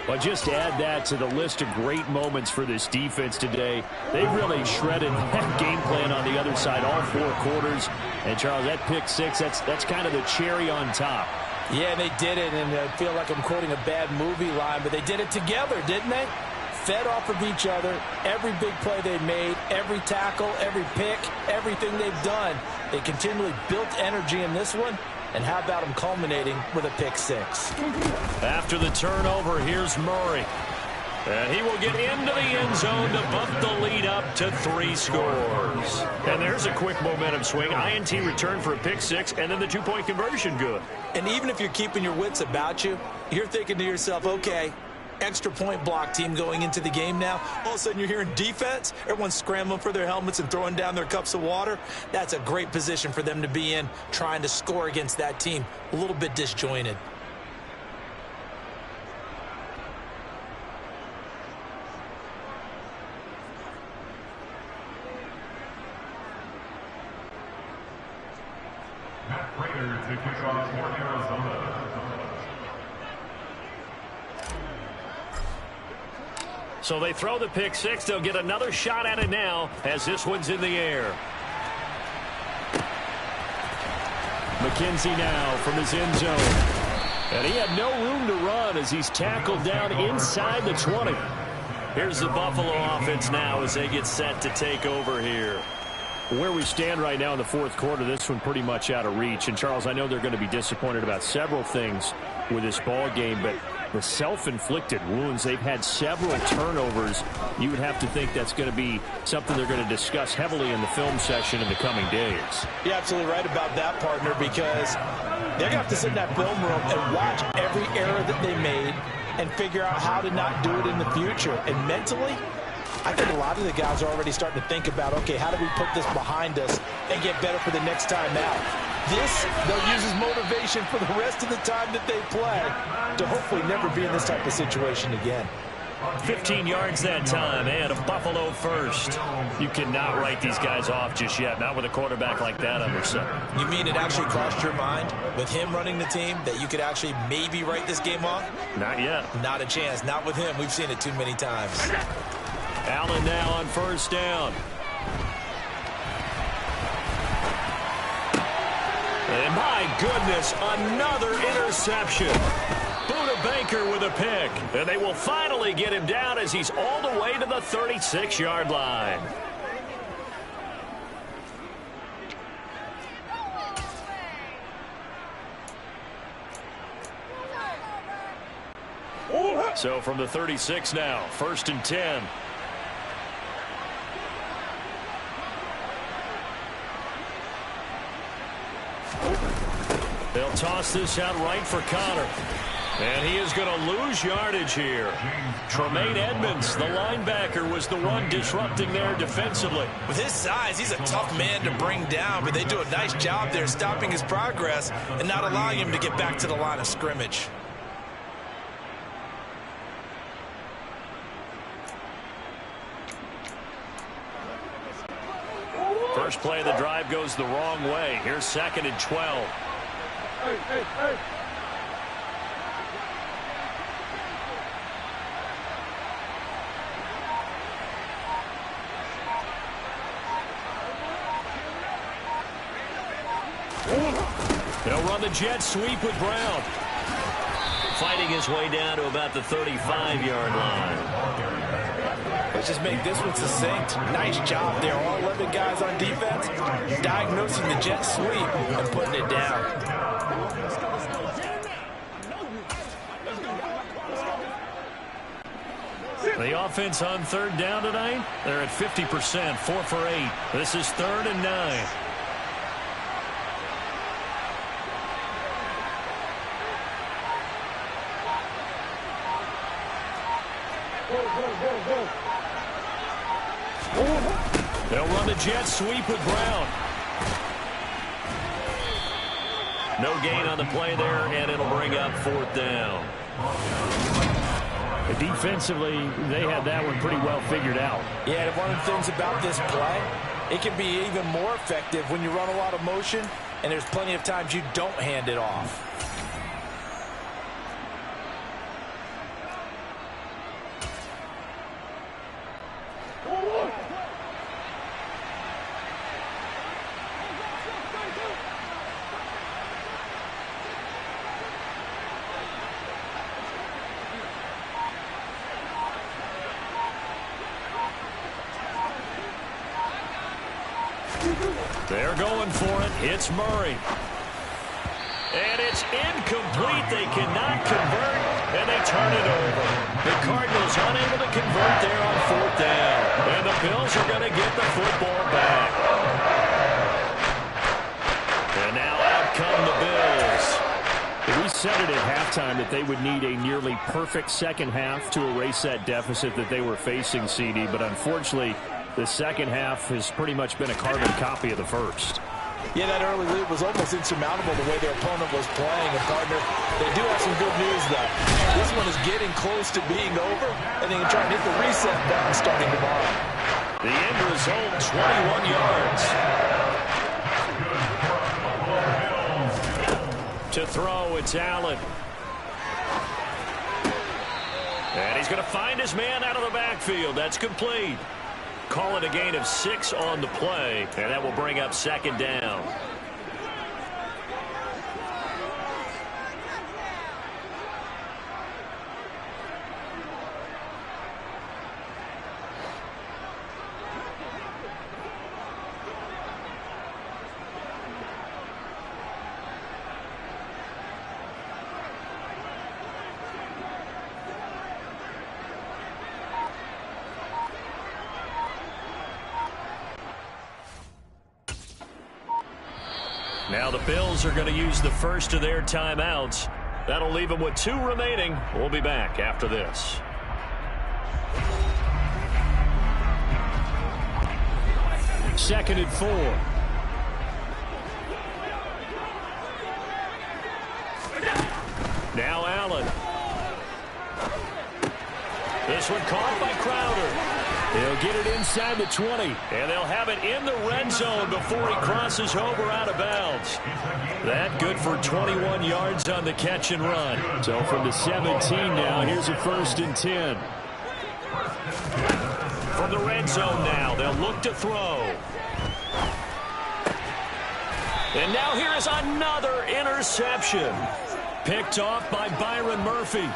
Well, just add that to the list of great moments for this defense today. They really shredded that game plan on the other side all 4 quarters. And, Charles, that pick 6, that's kind of the cherry on top. Yeah, they did it, and I feel like I'm quoting a bad movie line, but they did it together, didn't they? Fed off of each other, every big play they made, every tackle, every pick, everything they've done. They continually built energy in this one, and how about them culminating with a pick 6? After the turnover, here's Murray. And he will get into the end zone to bump the lead up to 3 scores. And there's a quick momentum swing. INT return for a pick 6, and then the 2-point conversion good. And even if you're keeping your wits about you, you're thinking to yourself, okay, extra point block team going into the game now. All of a sudden you're hearing defense. Everyone's scrambling for their helmets and throwing down their cups of water. That's a great position for them to be in, trying to score against that team. A little bit disjointed. Matt Prater to kick off for Arizona. So they throw the pick 6. They'll get another shot at it now as this one's in the air. McKenzie now from his end zone. And he had no room to run as he's tackled down inside the 20. Here's the Buffalo offense now as they get set to take over here. Where we stand right now in the 4th quarter, this one pretty much out of reach. And, Charles, I know they're going to be disappointed about several things with this ball game, but the self-inflicted wounds, they've had several turnovers. You would have to think that's going to be something they're going to discuss heavily in the film session in the coming days. You're absolutely right about that, partner, because they're going to have to sit in that film room and watch every error that they made and figure out how to not do it in the future. And mentally, I think a lot of the guys are already starting to think about, okay, how do we put this behind us and get better for the next time out? This, they'll use as motivation for the rest of the time that they play to hopefully never be in this type of situation again. 15 yards that time, and a Buffalo first. You cannot write these guys off just yet, not with a quarterback like that under center. You mean it actually crossed your mind with him running the team that you could actually maybe write this game off? Not yet. Not a chance. Not with him. We've seen it too many times. Allen now on 1st down. And my goodness, another interception. Buda Baker with a pick. And they will finally get him down as he's all the way to the 36-yard line. So from the 36 now, 1st and 10. They'll toss this out right for Connor. And he is going to lose yardage here. Tremaine Edmonds, the linebacker, was the one disrupting there defensively. With his size, he's a tough man to bring down, but they do a nice job there stopping his progress and not allowing him to get back to the line of scrimmage. First play of the drive goes the wrong way. Here's 2nd and 12. Hey. They'll run the jet sweep with Brown. Fighting his way down to about the 35-yard line. Let's just make this one succinct. Nice job there. All 11 guys on defense diagnosing the jet sweep and putting it down. The offense on 3rd down tonight, they're at 50%, 4 for 8. This is 3rd and 9. They'll run the jet sweep with Brown. No gain on the play there, and it'll bring up 4th down. Defensively, they had that one pretty well figured out. Yeah, and one of the things about this play, it can be even more effective when you run a lot of motion, and there's plenty of times you don't hand it off. They're going for it. It's Murray. And it's incomplete. They cannot convert, and they turn it over. The Cardinals unable to convert there on 4th down. And the Bills are going to get the football back. And now out come the Bills. We said it at halftime that they would need a nearly perfect second half to erase that deficit that they were facing, CD, but unfortunately, the second half has pretty much been a carbon copy of the first. Yeah, that early lead was almost insurmountable the way their opponent was playing. And, partner, they do have some good news, though. This one is getting close to being over, and they can try and hit the reset button starting tomorrow. The end result, 21 yards. To throw, it's Allen. And he's going to find his man out of the backfield. That's complete. Call it a gain of 6 on the play, and that will bring up 2nd down. Now the Bills are going to use the first of their timeouts. That'll leave them with 2 remaining. We'll be back after this. Second and 4. Now Allen. This one caught by Crowder. They'll get it inside the 20, and they'll have it in the red zone before he crosses over out of bounds. That good for 21 yards on the catch and run. So from the 17 now, here's a 1st and 10. From the red zone now, they'll look to throw. And now here is another interception. Picked off by Byron Murphy.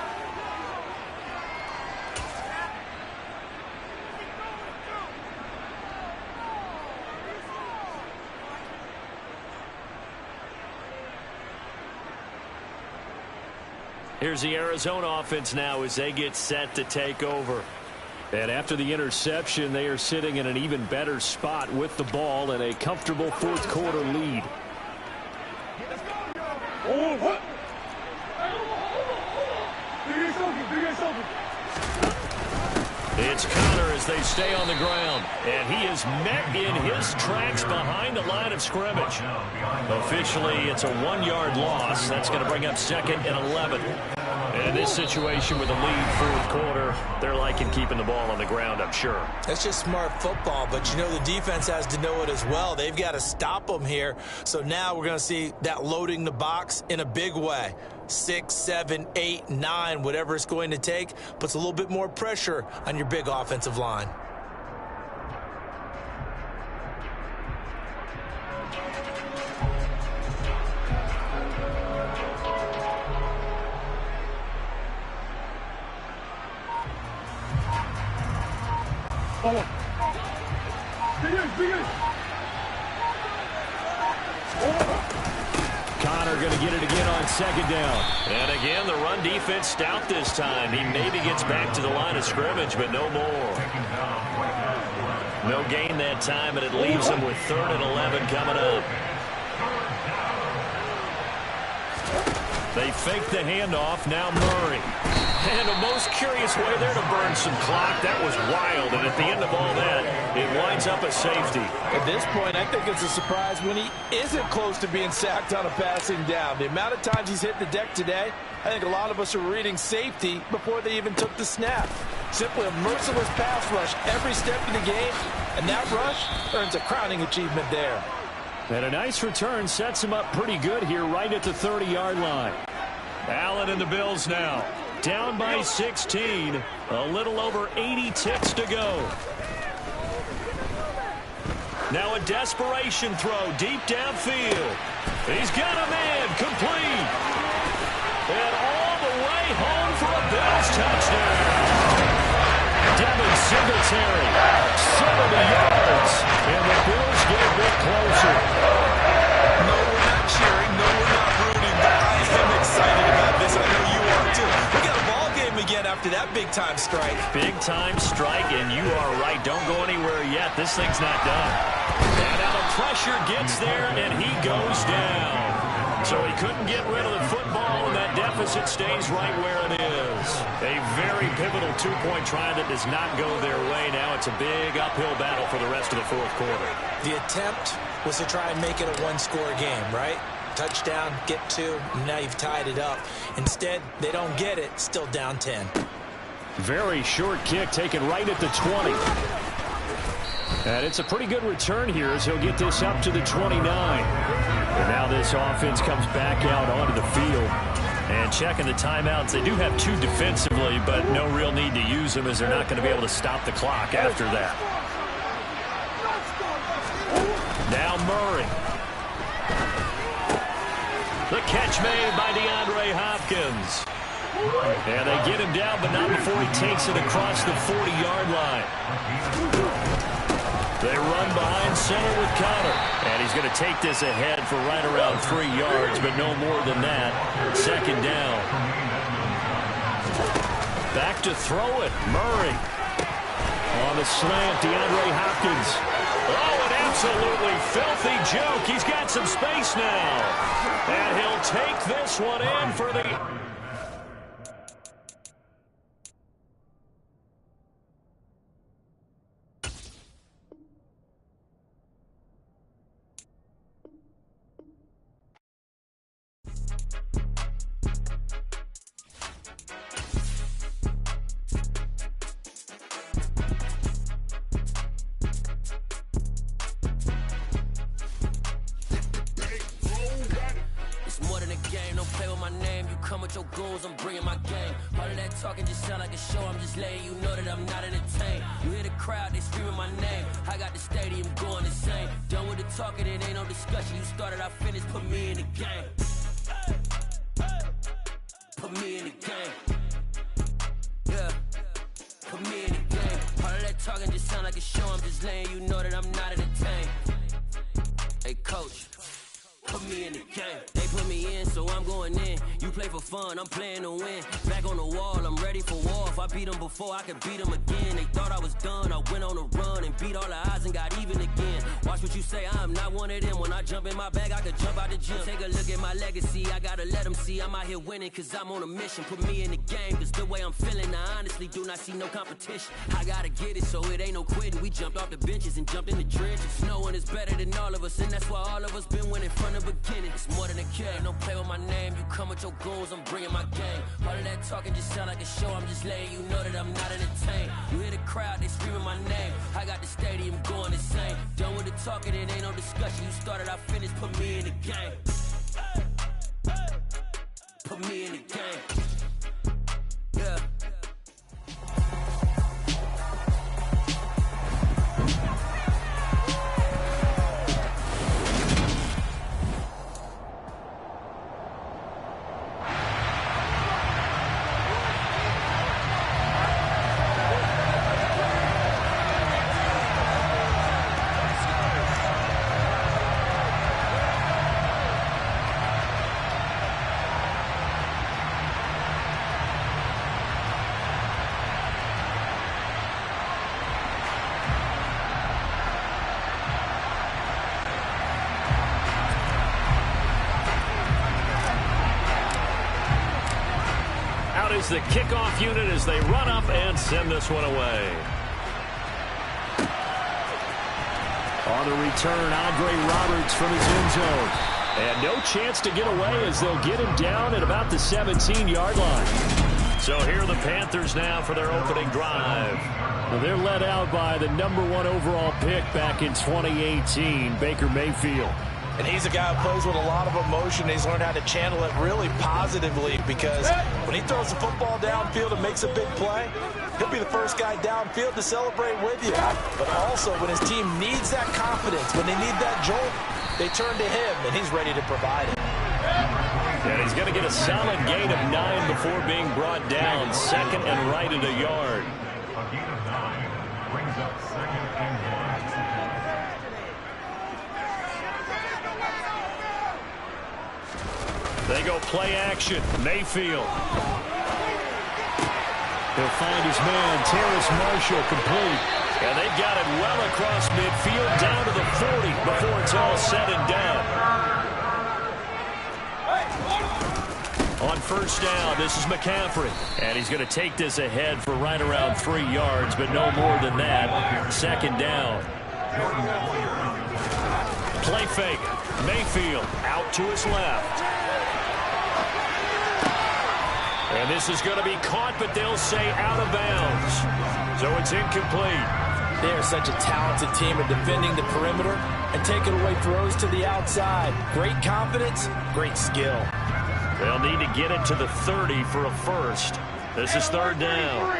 Here's the Arizona offense now as they get set to take over. And after the interception, they are sitting in an even better spot with the ball and a comfortable 4th quarter lead. It's Connor as they stay on the ground. And he is met in his tracks behind the line of scrimmage. Officially, it's a 1-yard loss. That's going to bring up 2nd and 11. And in this situation with a lead 4th quarter, they're liking keeping the ball on the ground, I'm sure. That's just smart football, but you know the defense has to know it as well. They've got to stop them here. So now we're going to see that loading the box in a big way. 6, 7, 8, 9, whatever it's going to take, puts a little bit more pressure on your big offensive line. Connor going to get it again on 2nd down. And again, the run defense stout this time. He maybe gets back to the line of scrimmage, but no more. No gain that time, and it leaves him with 3rd and 11 coming up. They fake the handoff. Now Murray. And a most curious way there to burn some clock. That was wild, and at the end of all that, it winds up a safety. At this point, I think it's a surprise when he isn't close to being sacked on a passing down. The amount of times he's hit the deck today, I think a lot of us are reading safety before they even took the snap. Simply a merciless pass rush every step of the game, and that rush earns a crowning achievement there. And a nice return sets him up pretty good here right at the 30-yard line. Allen and the Bills now. Down by 16. A little over 80 ticks to go. Now a desperation throw deep downfield. He's got a man complete. And all the way home for a Bills touchdown. Devin Singletary, 70 yards. And the Bills get a bit closer. No, we're not cheering. No, we're not rooting. But I am excited about this. I know you are too. We got a ball game again after that big-time strike. Big-time strike, and you are right. Don't go anywhere yet. This thing's not done. And now the pressure gets there, and he goes down. So he couldn't get rid of the football, and that deficit stays right where it is. A very pivotal two-point try that does not go their way. Now it's a big uphill battle for the rest of the fourth quarter. The attempt was to try and make it a one-score game, right? Touchdown, get two, and now you've tied it up. Instead, they don't get it, still down 10. Very short kick taken right at the 20. And it's a pretty good return here as he'll get this up to the 29. And now this offense comes back out onto the field. And checking the timeouts, they do have two defensively, but no real need to use them as they're not going to be able to stop the clock after that. Now Murray. The catch made by DeAndre Hopkins. And they get him down, but not before he takes it across the 40-yard line. They run behind center with Connor. And he's going to take this ahead for right around 3 yards, but no more than that. Second down. Back to throw it. Murray. On the slant, DeAndre Hopkins. Oh, an absolutely filthy joke. He's got some space now. And he'll take this one in for the... Your goals, I'm bringing my game. All of that talking just sound like a show. I'm just letting you know that I'm not entertained. You hear the crowd, they screaming my name. I got the stadium going insane. Done with the talking, it ain't no discussion. You started, I finished, put me in the game. Put me in the game. Yeah. Put me in the game. All of that talking just sound like a show. I'm just letting you know that I'm not entertained. Hey, coach. Put me in the game. They put me in, so I'm going in. You play for fun, I'm playing to win. Back on the wall, I'm ready for war. If I beat them before, I could beat them again. They thought I was done, I went on a run and beat all the odds and got even again. Watch what you say, I'm not one of them. When I jump in my bag, I could jump out the gym. Take a look at my legacy, I gotta let them see I'm out here winning, cause I'm on a mission. Put me in the game, cause the way I'm feeling, I honestly do not see no competition. I gotta get it, so it ain't no quitting. We jumped off the benches and jumped in the trenches. No one is better than all of us, and that's why all of us been winning from the beginning. It's more than a game, don't play with my name. You come with your goals, I'm bringing my game. All of that talking just sound like a show. I'm just letting you know that I'm not entertained. You hear the crowd, they screaming my name. I got the stadium going insane. Done with the talking, it ain't no discussion. You started, I finished, put me in the game. Put me in the game. Yeah. is the kickoff unit as they run up and send this one away. On the return, Andre Roberts from his end zone. And no chance to get away as they'll get him down at about the 17-yard line. So here are the Panthers now for their opening drive. Well, they're led out by the #1 overall pick back in 2018, Baker Mayfield. And he's a guy who plays with a lot of emotion. He's learned how to channel it really positively because when he throws the football downfield and makes a big play, he'll be the first guy downfield to celebrate with you. But also when his team needs that confidence, when they need that jolt, they turn to him, and he's ready to provide it. And he's going to get a solid gain of 9 before being brought down. Second and right at a yard. A gain of 9 brings up 2nd and 1. They go play action. Mayfield. He'll find his man, Terrace Marshall, complete. And they've got it well across midfield, down to the 40 before it's all said and done. On first down, this is McCaffrey. And he's going to take this ahead for right around 3 yards, but no more than that. Second down. Play fake. Mayfield out to his left. And this is going to be caught, but they'll say out of bounds. So it's incomplete. They are such a talented team at defending the perimeter and taking away throws to the outside. Great confidence, great skill. They'll need to get it to the 30 for a first. This is third down.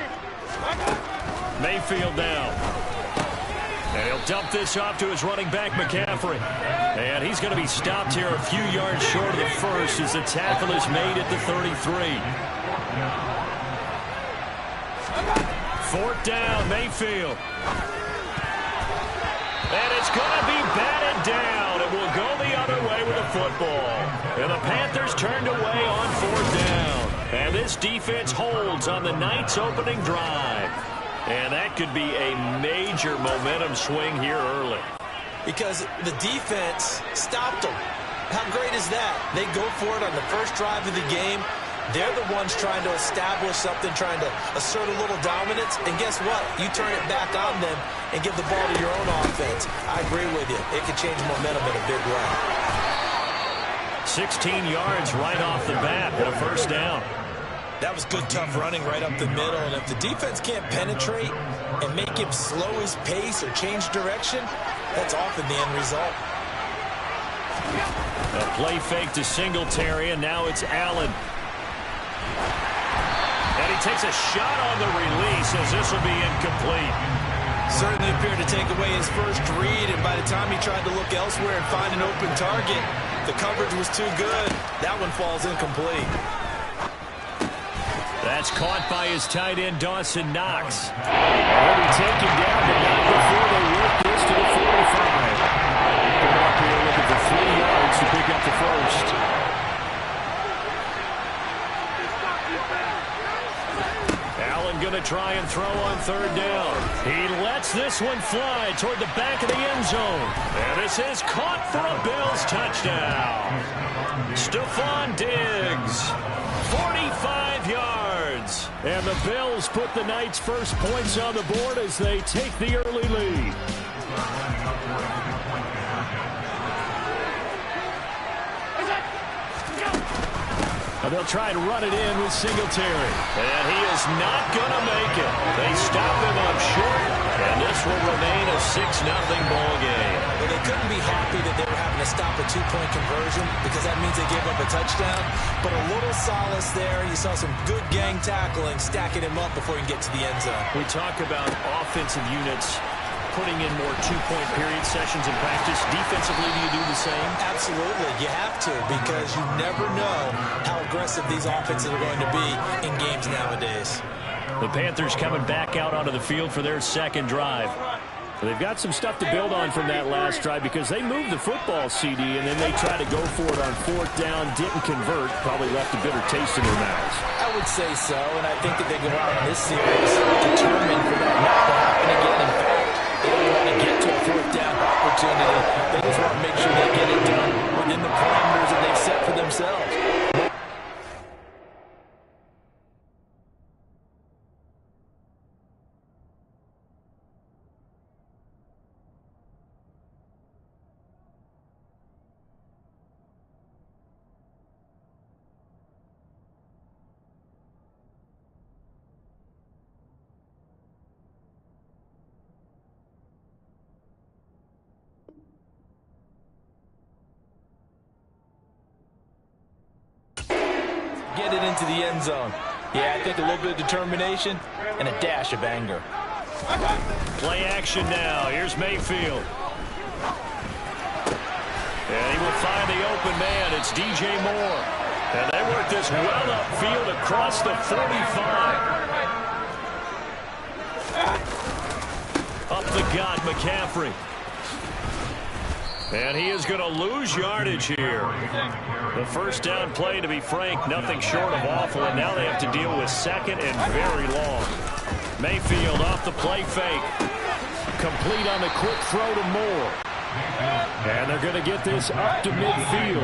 Mayfield down. And he'll dump this off to his running back, McCaffrey. And he's going to be stopped here a few yards short of the first as the tackle is made at the 33. Fourth down, Mayfield. And it's going to be batted down. It will go the other way with the football. And the Panthers turned away on fourth down. And this defense holds on the night's opening drive. And that could be a major momentum swing here early. Because the defense stopped them. How great is that? They go for it on the first drive of the game. They're the ones trying to establish something, trying to assert a little dominance. And guess what? You turn it back on them and give the ball to your own offense. I agree with you. It can change momentum in a big way. 16 yards right off the bat and a first down. That was good, tough running right up the middle. And if the defense can't penetrate and make him slow his pace or change direction, that's often the end result. A play fake to Singletary, and now it's Allen. And he takes a shot on the release as this will be incomplete. Certainly appeared to take away his first read, and by the time he tried to look elsewhere and find an open target, the coverage was too good. That one falls incomplete. That's caught by his tight end, Dawson Knox. He'll be taken down, but not before they work this to the 45. They're up here looking for 3 yards to pick up the first. Allen going to try and throw on third down. He lets this one fly toward the back of the end zone. And this is caught for a Bills touchdown. Stephon Diggs, 45 yards. And the Bills put the night's first points on the board as they take the early lead. And they'll try and run it in with Singletary. And he is not going to make it. They stop him up short, and this will remain a 6-0 ball game. Well, they couldn't be happy that they were having to stop a two-point conversion because that means they gave up a touchdown. But a little solace there. You saw some good gang tackling, stacking him up before he can get to the end zone. We talk about offensive units putting in more two-point period sessions in practice. Defensively, do you do the same? Absolutely. You have to because you never know how aggressive these offenses are going to be in games nowadays. The Panthers coming back out onto the field for their second drive. They've got some stuff to build on from that last drive because they moved the football, CD, and then they tried to go for it on fourth down, didn't convert, probably left a bitter taste in their mouths. I would say so, and I think that they go out in this series determined for that not to happen again. In fact, they don't want to get to a fourth down opportunity. They just want to make sure they get it done within the parameters that they've set for themselves. get it into the end zone. Yeah, I think a little bit of determination and a dash of anger. Play action now. Here's Mayfield. And he will find the open man. It's DJ Moore. And they work this well upfield across the 45. Up the gut, McCaffrey. And he is going to lose yardage here. The first down play, to be frank, nothing short of awful. And now they have to deal with second and very long. Mayfield off the play fake. Complete on the quick throw to Moore. And they're going to get this up to midfield.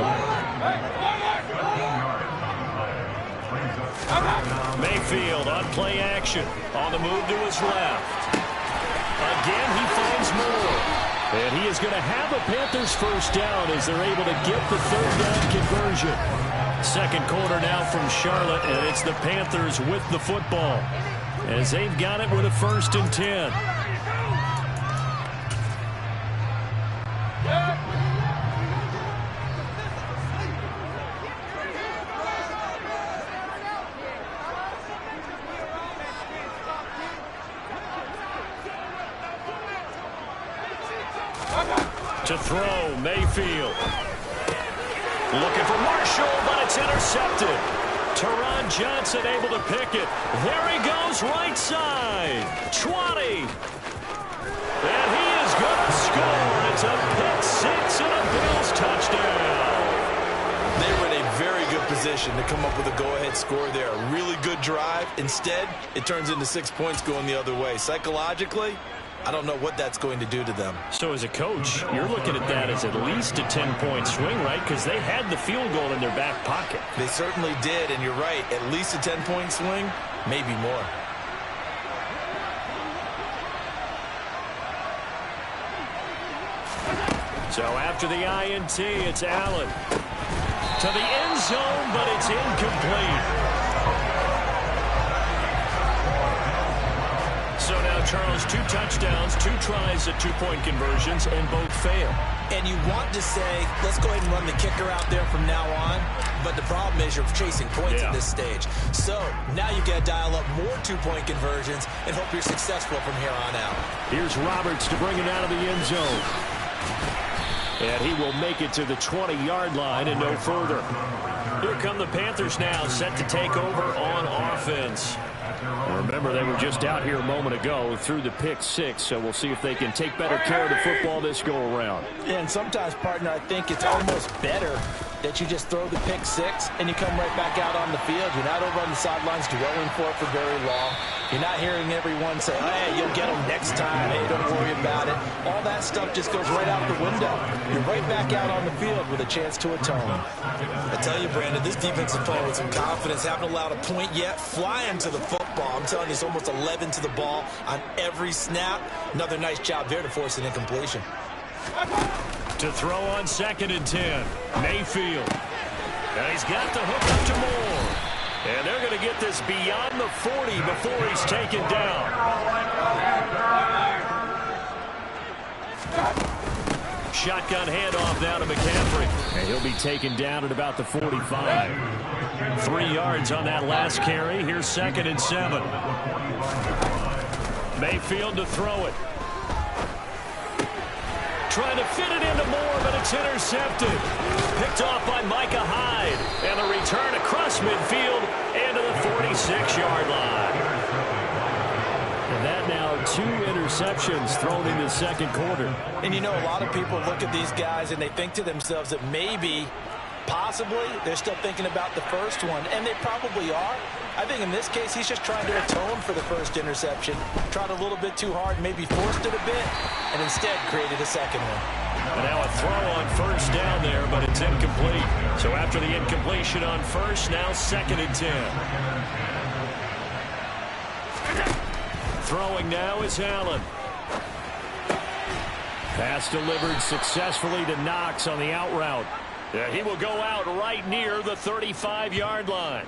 Mayfield on play action. On the move to his left. Again, he finds Moore. And he is going to have a Panthers first down as they're able to get the third down conversion. Second quarter now from Charlotte, and it's the Panthers with the football as they've got it with a 1st and 10. To throw, Mayfield. Looking for Marshall, but it's intercepted. Teron Johnson able to pick it. There he goes, right side. 20. And he is going to score. It's a pick six and a Bills touchdown. They were in a very good position to come up with a go-ahead score there. A really good drive. Instead, it turns into 6 points going the other way. Psychologically, I don't know what that's going to do to them. So as a coach, you're looking at that as at least a 10-point swing, right? Because they had the field goal in their back pocket. They certainly did, and you're right. At least a 10-point swing, maybe more. So after the INT, it's Allen. To the end zone, but it's incomplete. So now, Charles, 2 touchdowns, 2 tries at 2-point conversions, and both fail. And you want to say, let's go ahead and run the kicker out there from now on. But the problem is you're chasing points at this stage. So now you got to dial up more 2-point conversions and hope you're successful from here on out. Here's Roberts to bring it out of the end zone. And he will make it to the 20-yard line and no further. Here come the Panthers now, set to take over on offense. Remember, they were just out here a moment ago through the pick 6, so we'll see if they can take better care of the football this go-around. Yeah, and sometimes, partner, I think it's almost better that you just throw the pick 6 and you come right back out on the field. You're not over on the sidelines dwelling for it for very long. You're not hearing everyone say, hey, you'll get them next time. Hey, don't worry about it. All that stuff just goes right out the window. You're right back out on the field with a chance to atone. I tell you, Brandon, this defense is playing with some confidence. Haven't allowed a point yet. Flying to the football. I'm telling you, it's almost 11 to the ball on every snap. Another nice job there to force an incompletion. To throw on 2nd and 10, Mayfield. And he's got the hook up to Moore. And they're going to get this beyond the 40 before he's taken down. Shotgun handoff down to McCaffrey. And he'll be taken down at about the 45. 3 yards on that last carry. Here's 2nd and 7. Mayfield to throw it. Trying to fit it into Moore, but it's intercepted. Picked off by Micah Hyde. And the return across midfield and to the 46-yard line. And that now 2 interceptions thrown in the second quarter. And you know, a lot of people look at these guys and they think to themselves that maybe, possibly, they're still thinking about the first one. And they probably are. I think in this case, he's just trying to atone for the first interception. Tried a little bit too hard, maybe forced it a bit, and instead created a second one. And now a throw on first down there, but it's incomplete. So after the incompletion on first, now 2nd and 10. Throwing now is Allen. Pass delivered successfully to Knox on the out route. He will go out right near the 35-yard line.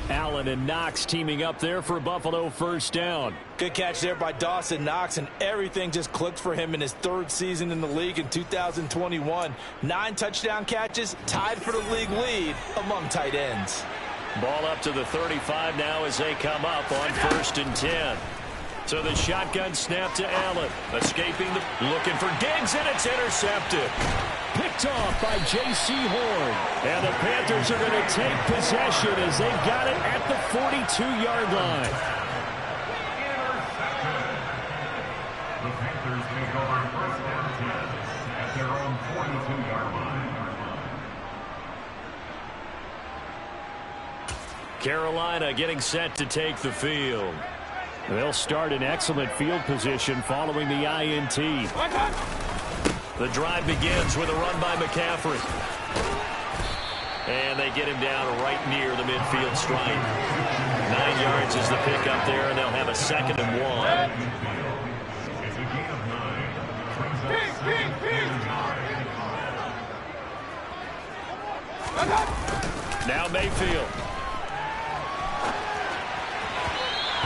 Allen and Knox teaming up there for a Buffalo first down. Good catch there by Dawson Knox, and everything just clicked for him in his 3rd season in the league in 2021. 9 touchdown catches, tied for the league lead among tight ends. Ball up to the 35 now as they come up on 1st and 10. So the shotgun snap to Allen. Escaping, looking for Diggs, and it's intercepted. Picked off by J.C. Horn. And the Panthers are going to take possession as they've got it at the 42-yard line. The Panthers take over 1st and 10 at their own 42-yard line. Carolina getting set to take the field. They'll start in excellent field position following the INT. The drive begins with a run by McCaffrey. And they get him down right near the midfield stripe. 9 yards is the pickup there, and they'll have a 2nd and 1. It's a gain of 9. Brings up 2nd and 9. Now Mayfield.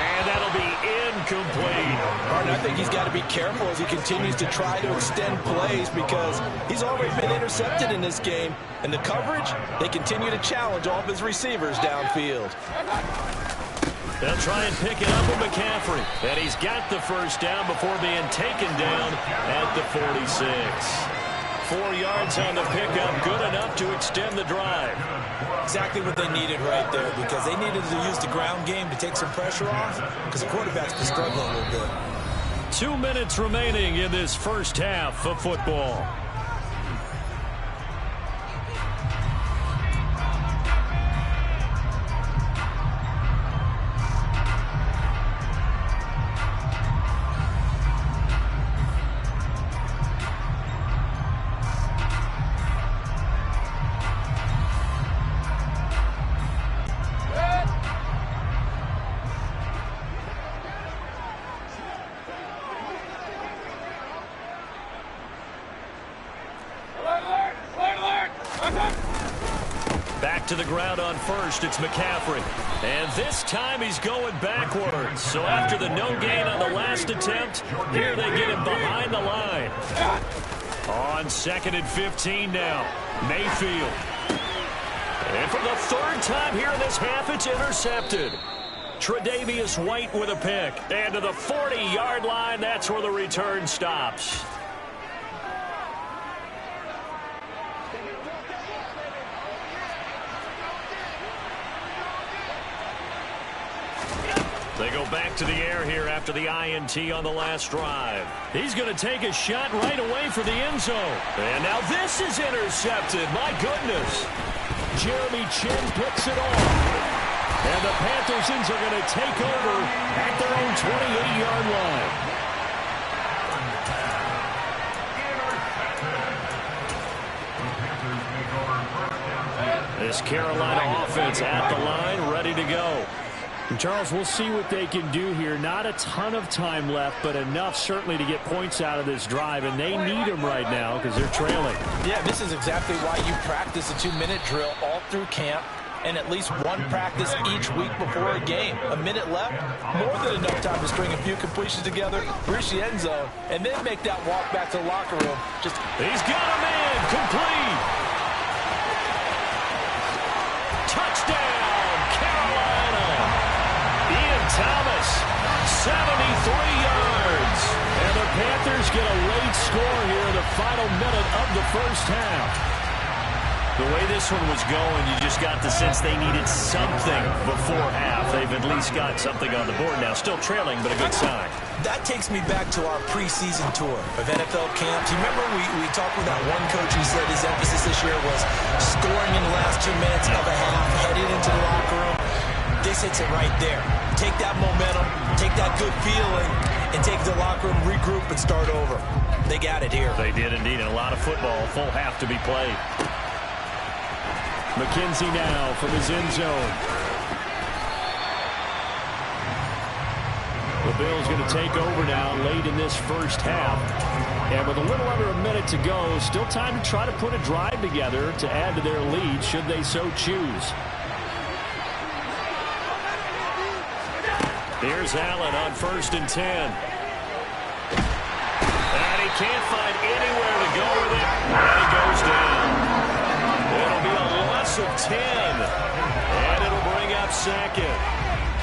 And that'll be incomplete. I think he's got to be careful as he continues to try to extend plays because he's already been intercepted in this game. And the coverage, they continue to challenge all of his receivers downfield. They'll try and pick it up with McCaffrey. And he's got the first down before being taken down at the 46. 4 yards on the pickup, good enough to extend the drive. Exactly what they needed right there because they needed to use the ground game to take some pressure off because the quarterback's been struggling a little bit. 2 minutes remaining in this first half of football. Back to the ground on 1st, it's McCaffrey. And this time he's going backwards. So after the no gain on the last attempt, here they get him behind the line. On 2nd and 15 now, Mayfield. And for the 3rd time here in this half, it's intercepted. Tre'Davious White with a pick. And to the 40-yard line, that's where the return stops. They go back to the air here after the INT on the last drive. He's going to take a shot right away for the end zone. And now this is intercepted. My goodness. Jeremy Chin picks it off. And the Panthersons are going to take over at their own 28-yard line. This Carolina offense at the line, ready to go. And Charles, we'll see what they can do here. Not a ton of time left, but enough certainly to get points out of this drive, and they need them right now because they're trailing. Yeah, this is exactly why you practice a 2-minute drill all through camp and at least one practice each week before a game. A minute left, more than enough time to string a few completions together, reach the end zone, and then make that walk back to the locker room. He's got him in, complete. Touchdown, Carolina. Thomas, 73 yards. And the Panthers get a late score here in the final minute of the first half. The way this one was going, you just got the sense they needed something before half. They've at least got something on the board now. Still trailing, but a good sign. That takes me back to our preseason tour of NFL camps. You remember we talked with that one coach who said his emphasis this year was scoring in the last 2 minutes of a half, heading into the locker room. This hits it right there. Take that momentum, take that good feeling, and take the locker room, regroup, and start over. They got it here. They did indeed, and a lot of football, full half to be played. McKenzie now from his end zone. The Bills going to take over now late in this first half. And with a little under a minute to go, still time to try to put a drive together to add to their lead should they so choose. Here's Allen on 1st and 10. And he can't find anywhere to go with it. And he goes down. It'll be a loss of 10. And it'll bring second.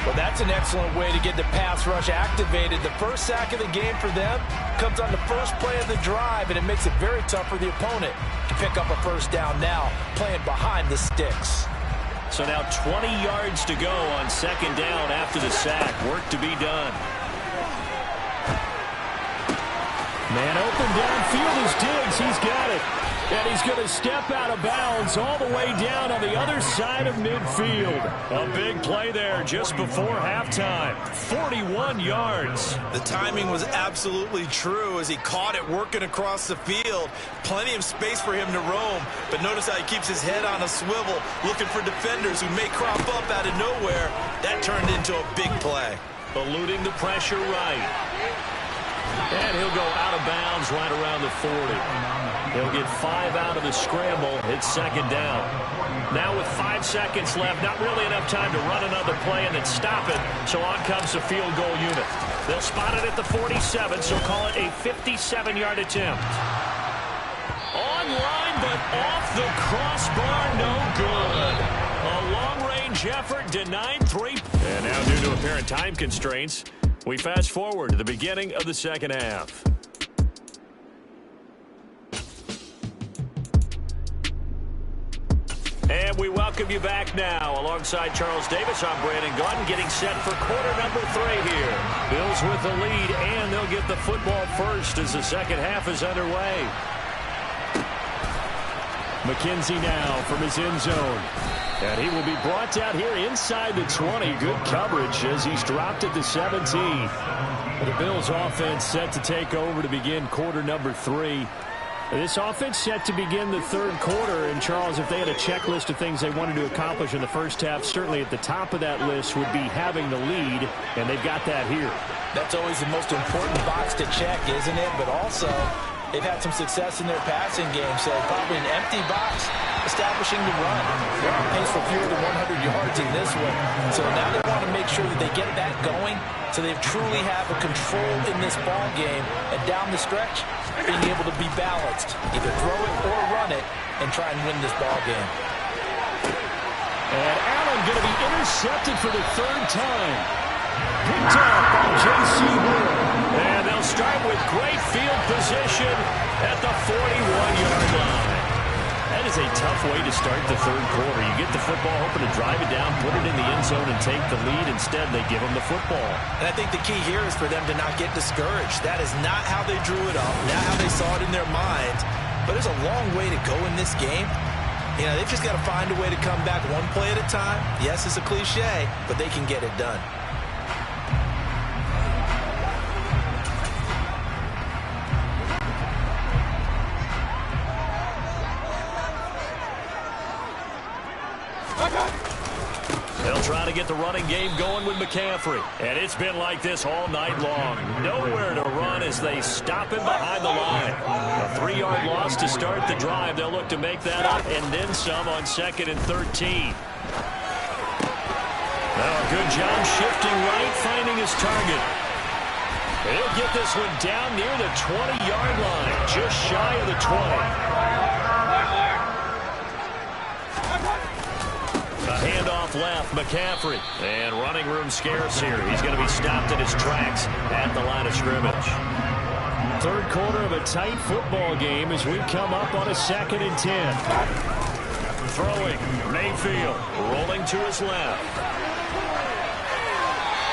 Well, that's an excellent way to get the pass rush activated. The first sack of the game for them comes on the first play of the drive, and it makes it very tough for the opponent to pick up a first down now, playing behind the sticks. So now 20 yards to go on second down after the sack. Work to be done. Man open downfield is Diggs. He's got it. And he's going to step out of bounds all the way down on the other side of midfield. A big play there just before halftime. 41 yards. The timing was absolutely true as he caught it working across the field. Plenty of space for him to roam. But notice how he keeps his head on a swivel, looking for defenders who may crop up out of nowhere. That turned into a big play. Eluding the pressure right. And he'll go out of bounds right around the 40. He'll get 5 out of the scramble. It's second down. Now with 5 seconds left, not really enough time to run another play and then stop it. So on comes the field goal unit. They'll spot it at the 47, so call it a 57-yard attempt. Online, but off the crossbar, no good. A long-range effort denied 3. And now due to apparent time constraints, we fast forward to the beginning of the second half. And we welcome you back now. Alongside Charles Davis, I'm Brandon Gunn, getting set for quarter number 3 here. Bills with the lead, and they'll get the football first as the second half is underway. McKenzie now from his end zone. And he will be brought down here inside the 20. Good coverage as he's dropped at the 17. The Bills offense set to take over to begin quarter number 3. This offense set to begin the third quarter. And, Charles, if they had a checklist of things they wanted to accomplish in the first half, certainly at the top of that list would be having the lead, and they've got that here. That's always the most important box to check, isn't it? But also, they've had some success in their passing game, so probably an empty box establishing the run. They're on pace for fewer than 100 yards in this one. So now they want to make sure that they get that going so they truly have a control in this ball game. And down the stretch, being able to be balanced. Either throw it or run it and try and win this ball game. And Allen going to be intercepted for the 3rd time. Picked up by J.C. Moore. And they'll start with great field position at the 41-yard line. That is a tough way to start the third quarter. You get the football, hoping to drive it down, put it in the end zone, and take the lead. Instead, they give them the football. And I think the key here is for them to not get discouraged. That is not how they drew it up, not how they saw it in their minds. But there's a long way to go in this game. You know, they've just got to find a way to come back one play at a time. Yes, it's a cliche, but they can get it done. They'll try to get the running game going with McCaffrey. And it's been like this all night long. Nowhere to run as they stop him behind the line. A 3-yard loss to start the drive. They'll look to make that up and then some on 2nd and 13. Now a good job shifting right, finding his target. He'll get this one down near the 20-yard line, just shy of the 20. A handoff left, McCaffrey. And running room scarce here. He's going to be stopped in his tracks at the line of scrimmage. Third quarter of a tight football game as we come up on a 2nd and 10. Throwing, Mayfield rolling to his left.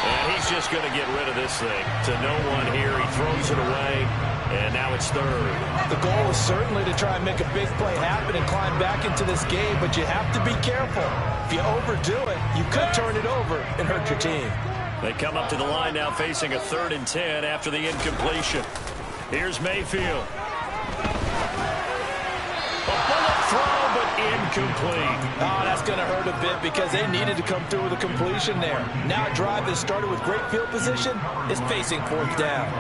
And he's just going to get rid of this thing. To no one here. He throws it away. And now it's 3rd. The goal is certainly to try and make a big play happen and climb back into this game, but you have to be careful. If you overdo it, you could turn it over and hurt your team. They come up to the line now facing a 3rd and 10 after the incompletion. Here's Mayfield. A bullet throw, but incomplete. Oh, that's going to hurt a bit because they needed to come through with a completion there. Now a drive that started with great field position is facing 4th down.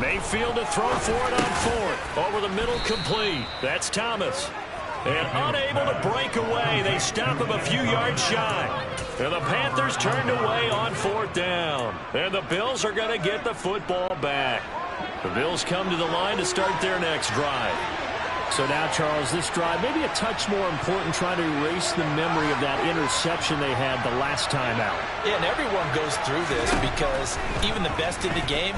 Mayfield to throw for it on 4th. Over the middle, complete. That's Thomas. And unable to break away, they stop him a few yards shy. And the Panthers turned away on 4th down. And the Bills are going to get the football back. The Bills come to the line to start their next drive. So now, Charles, this drive maybe a touch more important, trying to erase the memory of that interception they had the last time out. Yeah, and everyone goes through this because even the best in the game,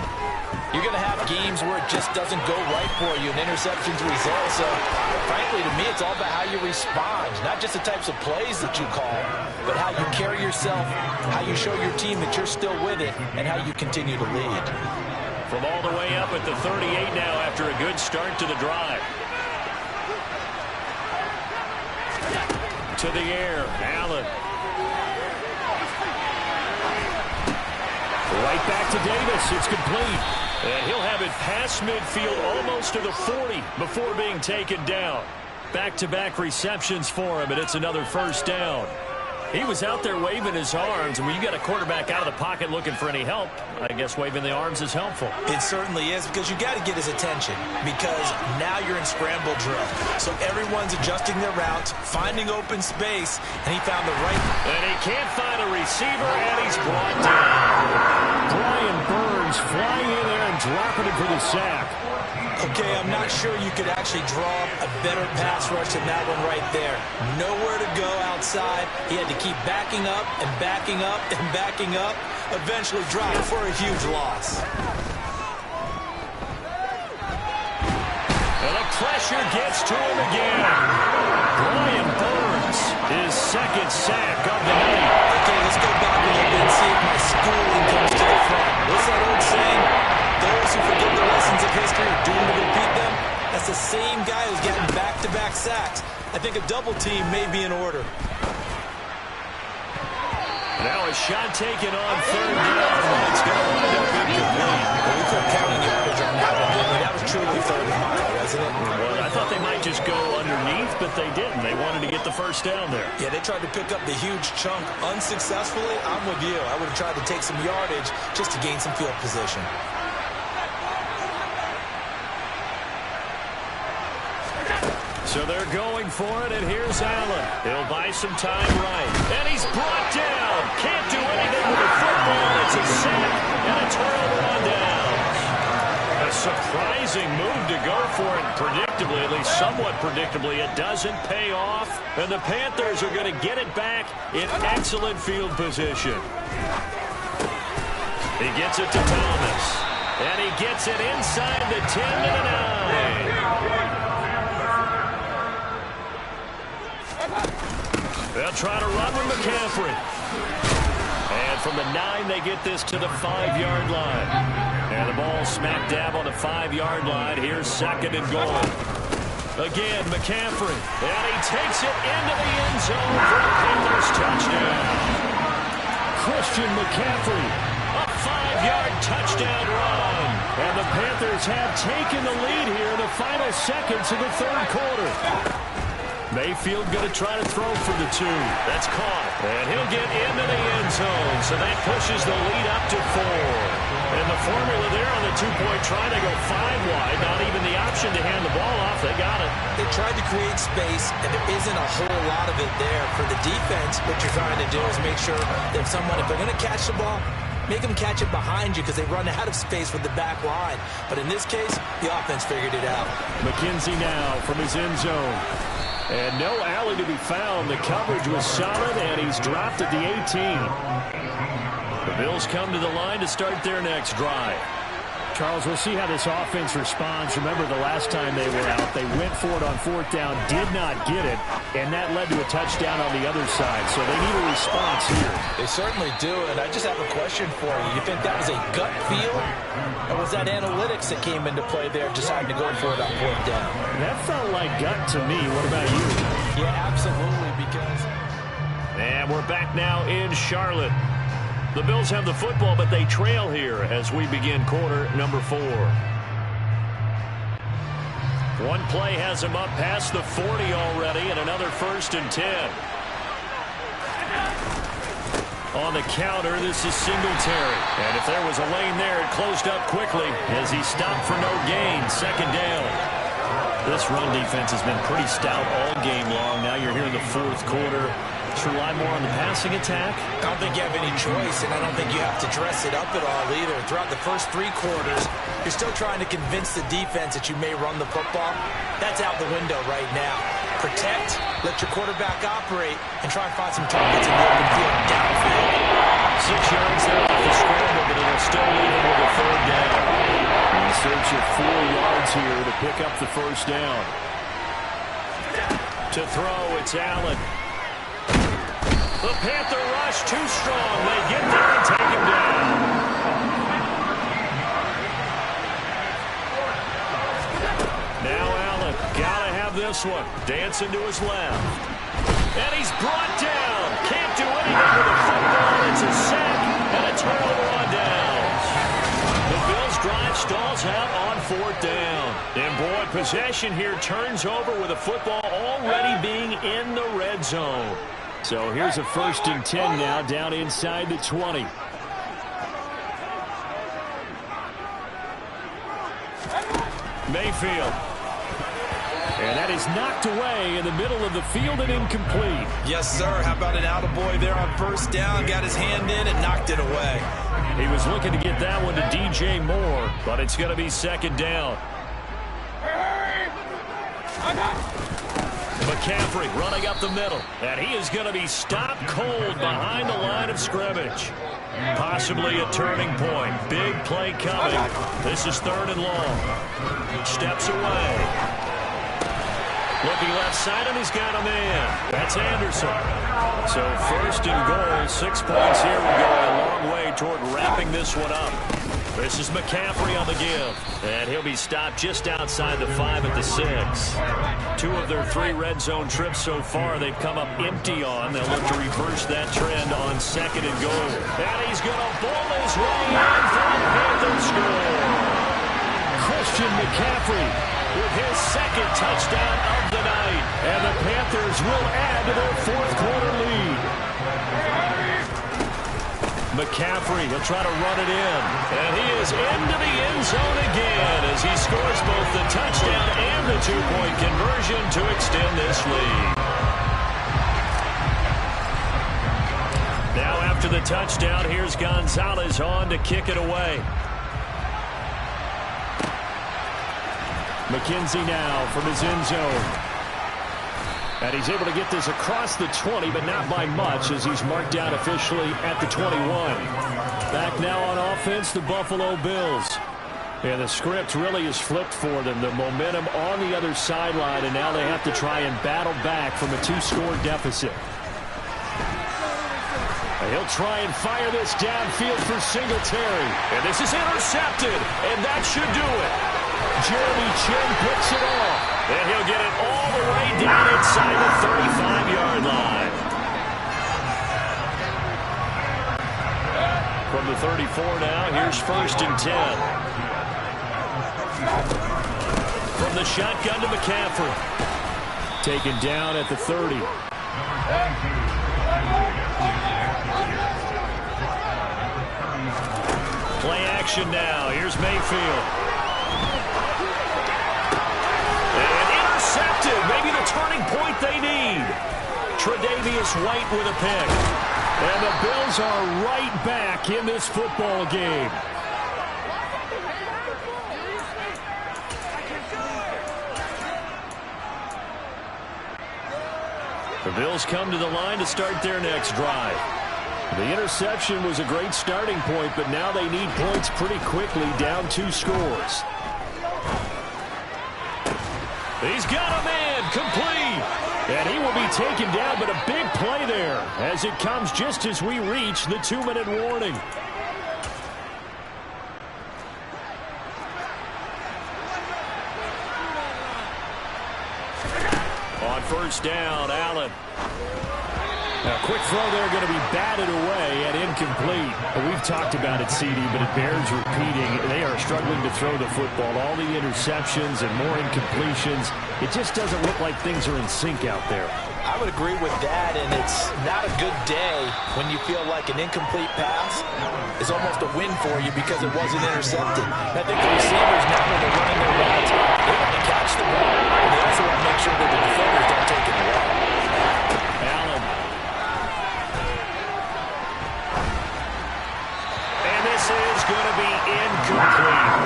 you're going to have games where it just doesn't go right for you and interceptions result. So, frankly, to me, it's all about how you respond, not just the types of plays that you call, but how you carry yourself, how you show your team that you're still with it, and how you continue to lead. From all the way up at the 38 now after a good start to the drive. To the air, Allen. Right back to Davis. It's complete. And he'll have it past midfield almost to the 40 before being taken down. Back-to-back receptions for him, and it's another first down. He was out there waving his arms, and when you got a quarterback out of the pocket looking for any help, I guess waving the arms is helpful. It certainly is, because you got to get his attention, because now you're in scramble drill. So everyone's adjusting their routes, finding open space, and he found the right. And he can't find a receiver, and he's brought down. Brian Burns flying in there and dropping it for the sack. Okay, I'm not sure you could actually draw up a better pass rush than that one right there. Nowhere to go outside. He had to keep backing up and backing up and backing up. Eventually dropped for a huge loss. And the pressure gets to him again. Brian Burns, his second sack of the night. Okay, let's go back a little bit and see if my schooling comes to the front. What's that old saying? Those who forget the lessons of history are doomed to repeat them. That's the same guy who's getting back-to-back sacks. I think a double team may be in order. Now a shot taken on third down. It's going to wind up incomplete. Well, we put counting yardage on that one, didn't we? That was truly third and mile, wasn't it? Well, I thought they might just go underneath, but they didn't. They wanted to get the first down there. Yeah, they tried to pick up the huge chunk unsuccessfully. I'm with you. I would have tried to take some yardage just to gain some field position. So they're going for it, and here's Allen. He'll buy some time right. And he's brought down. Can't do anything with the football. It's a sack and a turnover on down. A surprising move to go for it predictably, at least somewhat predictably. It doesn't pay off, and the Panthers are going to get it back in excellent field position. He gets it to Thomas, and he gets it inside the 10 to the 9. They'll try to run with McCaffrey. And from the 9, they get this to the 5-yard line. And the ball smack dab on the 5-yard line. Here's second and goal. Again, McCaffrey. And he takes it into the end zone for the Panthers touchdown. Christian McCaffrey. A 5-yard touchdown run. And the Panthers have taken the lead here in the final seconds of the third quarter. Mayfield going to try to throw for the 2. That's caught. And he'll get into the end zone. So that pushes the lead up to 4. And the formula there on the 2-point try to go 5 wide. Not even the option to hand the ball off. They got it. They tried to create space, and there isn't a whole lot of it there. For the defense, what you're trying to do is make sure that if they're going to catch the ball, make them catch it behind you because they run out of space with the back line. But in this case, the offense figured it out. McKenzie now from his end zone. And no alley to be found. The coverage was solid, and he's dropped at the 18. The Bills come to the line to start their next drive. Charles, we'll see how this offense responds. Remember the last time they were out, they went for it on 4th down, did not get it, and that led to a touchdown on the other side. So they need a response here. They certainly do, and I just have a question for you. You think that was a gut feel, or was that analytics that came into play there, deciding to go for it on 4th down? That felt like gut to me. What about you? Yeah, absolutely, because... And we're back now in Charlotte. The Bills have the football, but they trail here as we begin quarter number 4. One play has him up past the 40 already, and another 1st and 10. On the counter, this is Singletary. And if there was a lane there, it closed up quickly as he stopped for no gain. 2nd down. This run defense has been pretty stout all game long. Now you're here in the 4th quarter. Let's rely more on the passing attack. I don't think you have any choice, and I don't think you have to dress it up at all either. Throughout the first 3 quarters, you're still trying to convince the defense that you may run the football. That's out the window right now. Protect, let your quarterback operate, and try and find some targets in the open field downfield. 6 yards there off the scramble, but it'll still leave him with a 3rd down. He search of 4 yards here to pick up the 1st down. To throw, it's Allen. The Panther rush too strong. They get there and take him down. Now Allen, gotta have this one. Dancing to his left. And he's brought down. Can't do anything with the football. It's a sack and a turnover on downs. The Bills drive stalls out on 4th down. And boy, possession here turns over with the football already being in the red zone. So here's a 1st and 10 now down inside the 20. Mayfield. And that is knocked away in the middle of the field and incomplete. Yes, sir. How about an attaboy there on 1st down? Got his hand in and knocked it away. He was looking to get that one to DJ Moore, but it's going to be 2nd down. McCaffrey running up the middle, and he is going to be stopped cold behind the line of scrimmage. Possibly a turning point. Big play coming. This is 3rd and long. Steps away. Looking left side, and he's got a man. That's Anderson. So 1st and goal, 6 points here will go a long way toward wrapping this one up. This is McCaffrey on the give, and he'll be stopped just outside the 5 at the 6. 2 of their 3 red zone trips so far they've come up empty on. They'll look to reverse that trend on 2nd and goal. And he's going to bowl his way in for the Panthers score. Christian McCaffrey with his 2nd touchdown of the night. And the Panthers will add to their 4th quarter lead. McCaffrey, he'll try to run it in. And he is into the end zone again as he scores both the touchdown and the 2-point conversion to extend this lead. Now after the touchdown, here's Gonzalez on to kick it away. McKenzie now from his end zone. And he's able to get this across the 20, but not by much as he's marked down officially at the 21. Back now on offense, the Buffalo Bills. And the script really is flipped for them. The momentum on the other sideline, and now they have to try and battle back from a 2-score deficit. And he'll try and fire this downfield for Singletary. And this is intercepted, and that should do it. Jeremy Chin picks it off, and he'll get it all the way down inside the 35-yard line. From the 34 now, here's 1st and 10. From the shotgun to McCaffrey. Taken down at the 30. Play action now. Here's Mayfield. Intercepted, maybe the turning point they need. Tre'Davious White with a pick. And the Bills are right back in this football game. The Bills come to the line to start their next drive. The interception was a great starting point, but now they need points pretty quickly, down 2 scores. He's got a man, complete. And he will be taken down, but a big play there as it comes just as we reach the 2-minute warning. On 1st down, Allen. Now, quick throw there going to be batted away and incomplete. We've talked about it, CD, but it bears repeating. They are struggling to throw the football. All the interceptions and more incompletions. It just doesn't look like things are in sync out there. I would agree with that, and it's not a good day when you feel like an incomplete pass is almost a win for you because it wasn't intercepted. I think the receivers, now when they're running their routes, they want to catch the ball, and they also want to make sure that the defenders don't take it away. Allen is going to be incomplete.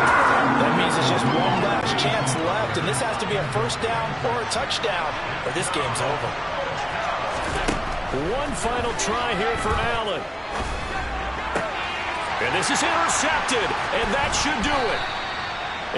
That means it's just one last chance left, and this has to be a first down or a touchdown, or this game's over. One final try here for Allen. And this is intercepted, and that should do it.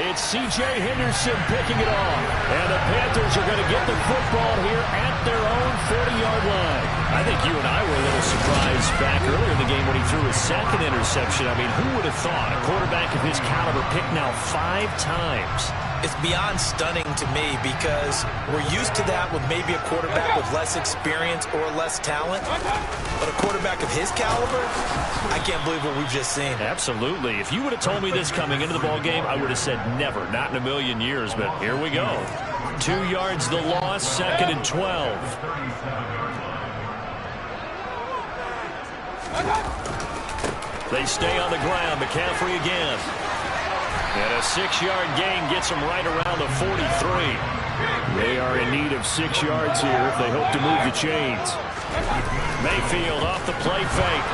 It's C.J. Henderson picking it off. And the Panthers are going to get the football here at their own 40-yard line. I think you and I were a little surprised back earlier in the game when he threw his second interception. I mean, who would have thought a quarterback of his caliber picked now 5 times? It's beyond stunning to me because we're used to that with maybe a quarterback with less experience or less talent. But a quarterback of his caliber, I can't believe what we've just seen. Absolutely. If you would have told me this coming into the ball game, I would have said never, not in a million years. But here we go. 2 yards the loss, 2nd and 12. They stay on the ground. McCaffrey again. And a 6-yard gain gets them right around the 43. They are in need of 6 yards here if they hope to move the chains. Mayfield off the play fake.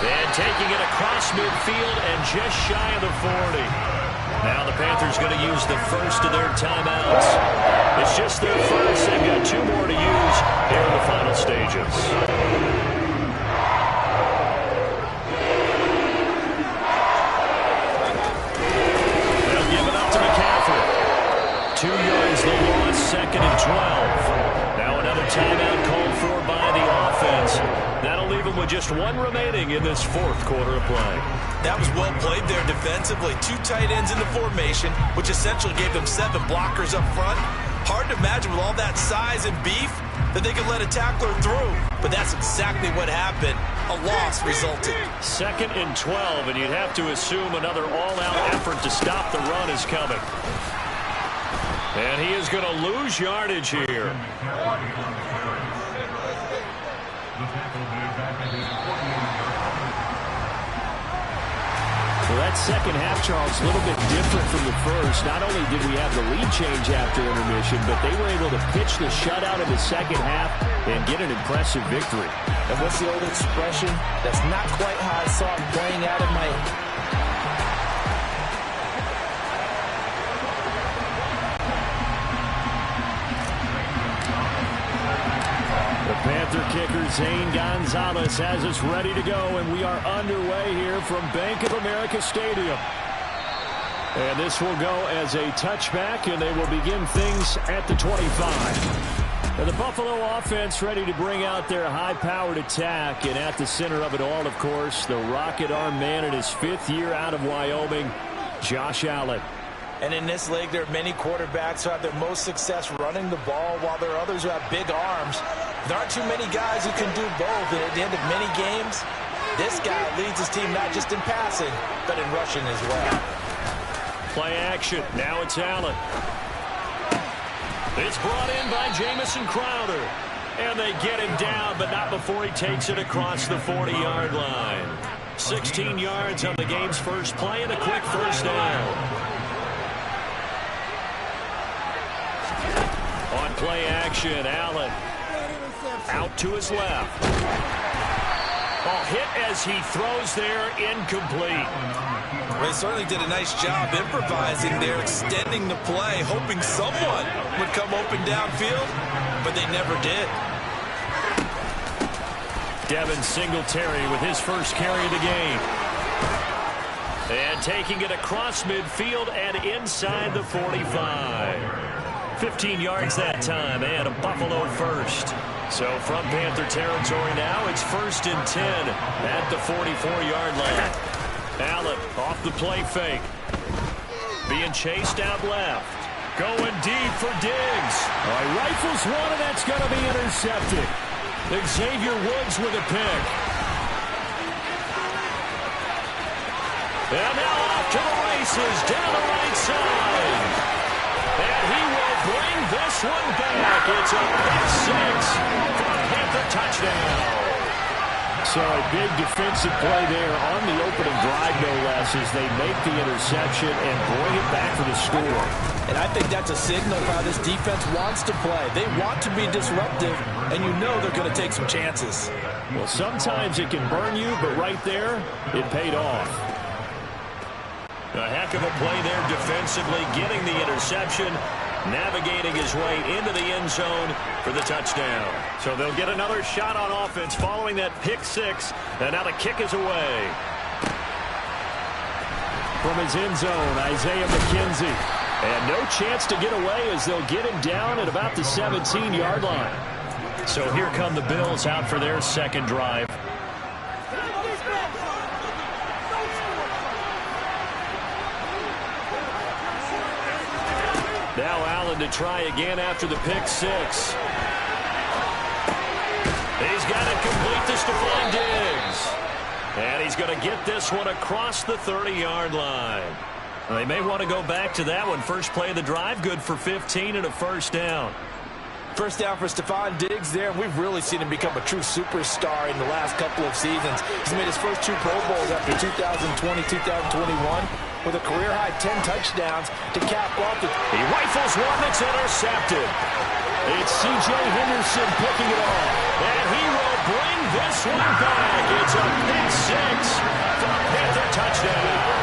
And taking it across midfield and just shy of the 40. Now the Panthers going to use the first of their timeouts. It's just their first. They've got 2 more to use here in the final stages. They'll give it up to McCaffrey. 2 yards the loss, 2nd and 12. Now another timeout called for by the offense. That'll leave them with just 1 remaining in this 4th quarter of play. That was well played there defensively. 2 tight ends in the formation, which essentially gave them 7 blockers up front. Hard to imagine with all that size and beef that they could let a tackler through. But that's exactly what happened. A loss resulted. 2nd and 12, and you'd have to assume another all-out effort to stop the run is coming. And he is going to lose yardage here. Well, that second half, Charles, a little bit different from the first. Not only did we have the lead change after intermission, but they were able to pitch the shutout in the second half and get an impressive victory. And what's the old expression? That's not quite how I saw it playing out in my... The Panther kicker, Zane Gonzalez, has us ready to go, and we are underway here from Bank of America Stadium. And this will go as a touchback, and they will begin things at the 25. And the Buffalo offense ready to bring out their high-powered attack, and at the center of it all, of course, the rocket arm man in his 5th year out of Wyoming, Josh Allen. And in this league, there are many quarterbacks who have their most success running the ball, while there are others who have big arms. There aren't too many guys who can do both. And at the end of many games, this guy leads his team not just in passing, but in rushing as well. Play action. Now it's Allen. It's brought in by Jamison Crowder. And they get him down, but not before he takes it across the 40-yard line. 16 yards on the game's first play and a quick first down. On play action, Allen out to his left. Ball hit as he throws there, incomplete. Well, he certainly did a nice job improvising there, extending the play, hoping someone would come open downfield, but they never did. Devin Singletary with his first carry of the game. And taking it across midfield and inside the 45. 15 yards that time, and a Buffalo first. So from Panther territory now, it's 1st and 10 at the 44-yard line. Allen off the play fake. Being chased out left. Going deep for Diggs. Rifles one, and that's going to be intercepted. Xavier Woods with a pick. And now off to the races down the right side. And he will bring this one back. It's a pick 6 for a Panther touchdown. So a big defensive play there on the opening drive, no less, as they make the interception and bring it back for the score. And I think that's a signal of how this defense wants to play. They want to be disruptive, and you know they're going to take some chances. Well, sometimes it can burn you, but right there, it paid off. A heck of a play there defensively, getting the interception, navigating his way into the end zone for the touchdown. So they'll get another shot on offense following that pick six, and now the kick is away. From his end zone, Isaiah McKenzie. And no chance to get away as they'll get him down at about the 17-yard line. So here come the Bills out for their second drive. Now Allen to try again after the pick six. He's got it complete to Stephon Diggs. And he's going to get this one across the 30-yard line. They may want to go back to that one. First play of the drive, good for 15 and a first down. First down for Stephon Diggs there, and we've really seen him become a true superstar in the last couple of seasons. He's made his first 2 Pro Bowls after 2020-2021 with a career-high 10 touchdowns to cap off the... He rifles one that's intercepted. It's C.J. Henderson picking it off. And he will bring this one back. It's a pick six for a Panther touchdown.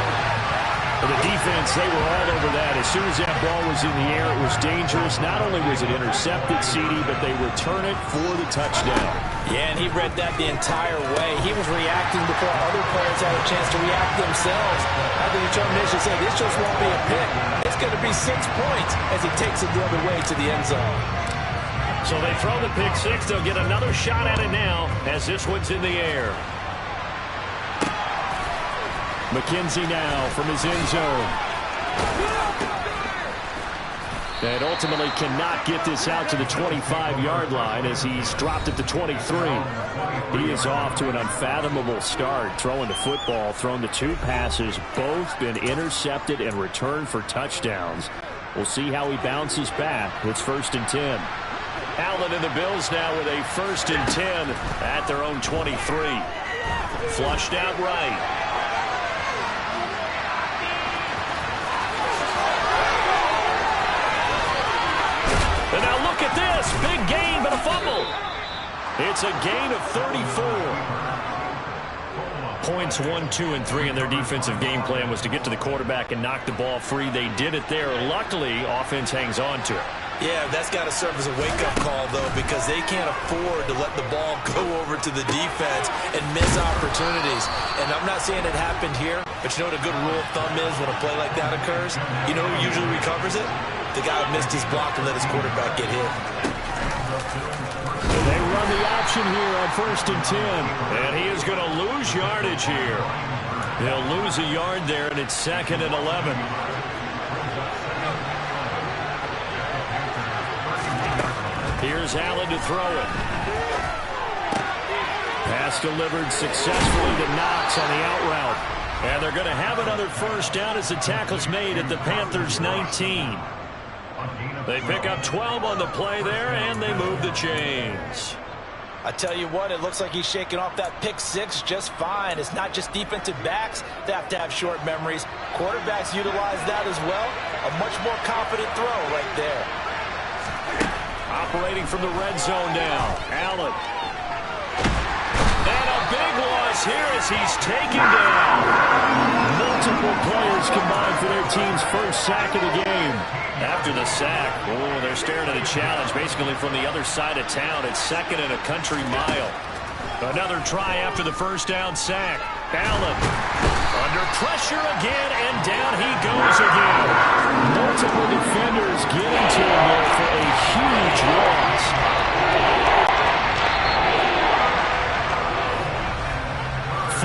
The defense, they were all over that. As soon as that ball was in the air, it was dangerous. Not only was it intercepted, CD, but they return it for the touchdown. Yeah, and he read that the entire way. He was reacting before other players had a chance to react themselves. Had the determination to say, this just won't be a pick. It's going to be 6 points as he takes it the other way to the end zone. So they throw the pick six. They'll get another shot at it now as this one's in the air. McKenzie now from his end zone. And ultimately cannot get this out to the 25-yard line as he's dropped at the 23. He is off to an unfathomable start, throwing the football, thrown the 2 passes, both been intercepted and returned for touchdowns. We'll see how he bounces back. It's 1st and 10. Allen and the Bills now with a 1st and 10 at their own 23. Flushed out right. And now look at this. Big gain, but a fumble. It's a gain of 34. Points 1, 2, and 3 in their defensive game plan was to get to the quarterback and knock the ball free. They did it there. Luckily, offense hangs on to it. Yeah, that's got to serve as a wake-up call, though, because they can't afford to let the ball go over to the defense and miss opportunities. And I'm not saying it happened here, but you know what a good rule of thumb is when a play like that occurs? You know who usually recovers it? The guy who missed his block and let his quarterback get hit. And they run the option here on 1st and 10. And he is going to lose yardage here. He'll lose a yard there, and it's 2nd and 11. Here's Allen to throw it. Pass delivered successfully to Knox on the out route. And they're going to have another first down as the tackle's made at the Panthers' 19. They pick up 12 on the play there, and they move the chains. I tell you what, it looks like he's shaking off that pick six just fine. It's not just defensive backs that have to have short memories. Quarterbacks utilize that as well. A much more confident throw right there. Operating from the red zone now, Allen. And a big loss here as he's taken down. Multiple players combined for their team's first sack of the game. After the sack, oh, they're staring at a challenge basically from the other side of town. It's 2nd and a country mile. Another try after the first down sack. Allen under pressure again, and down he goes again. Multiple defenders getting to him there for a huge loss.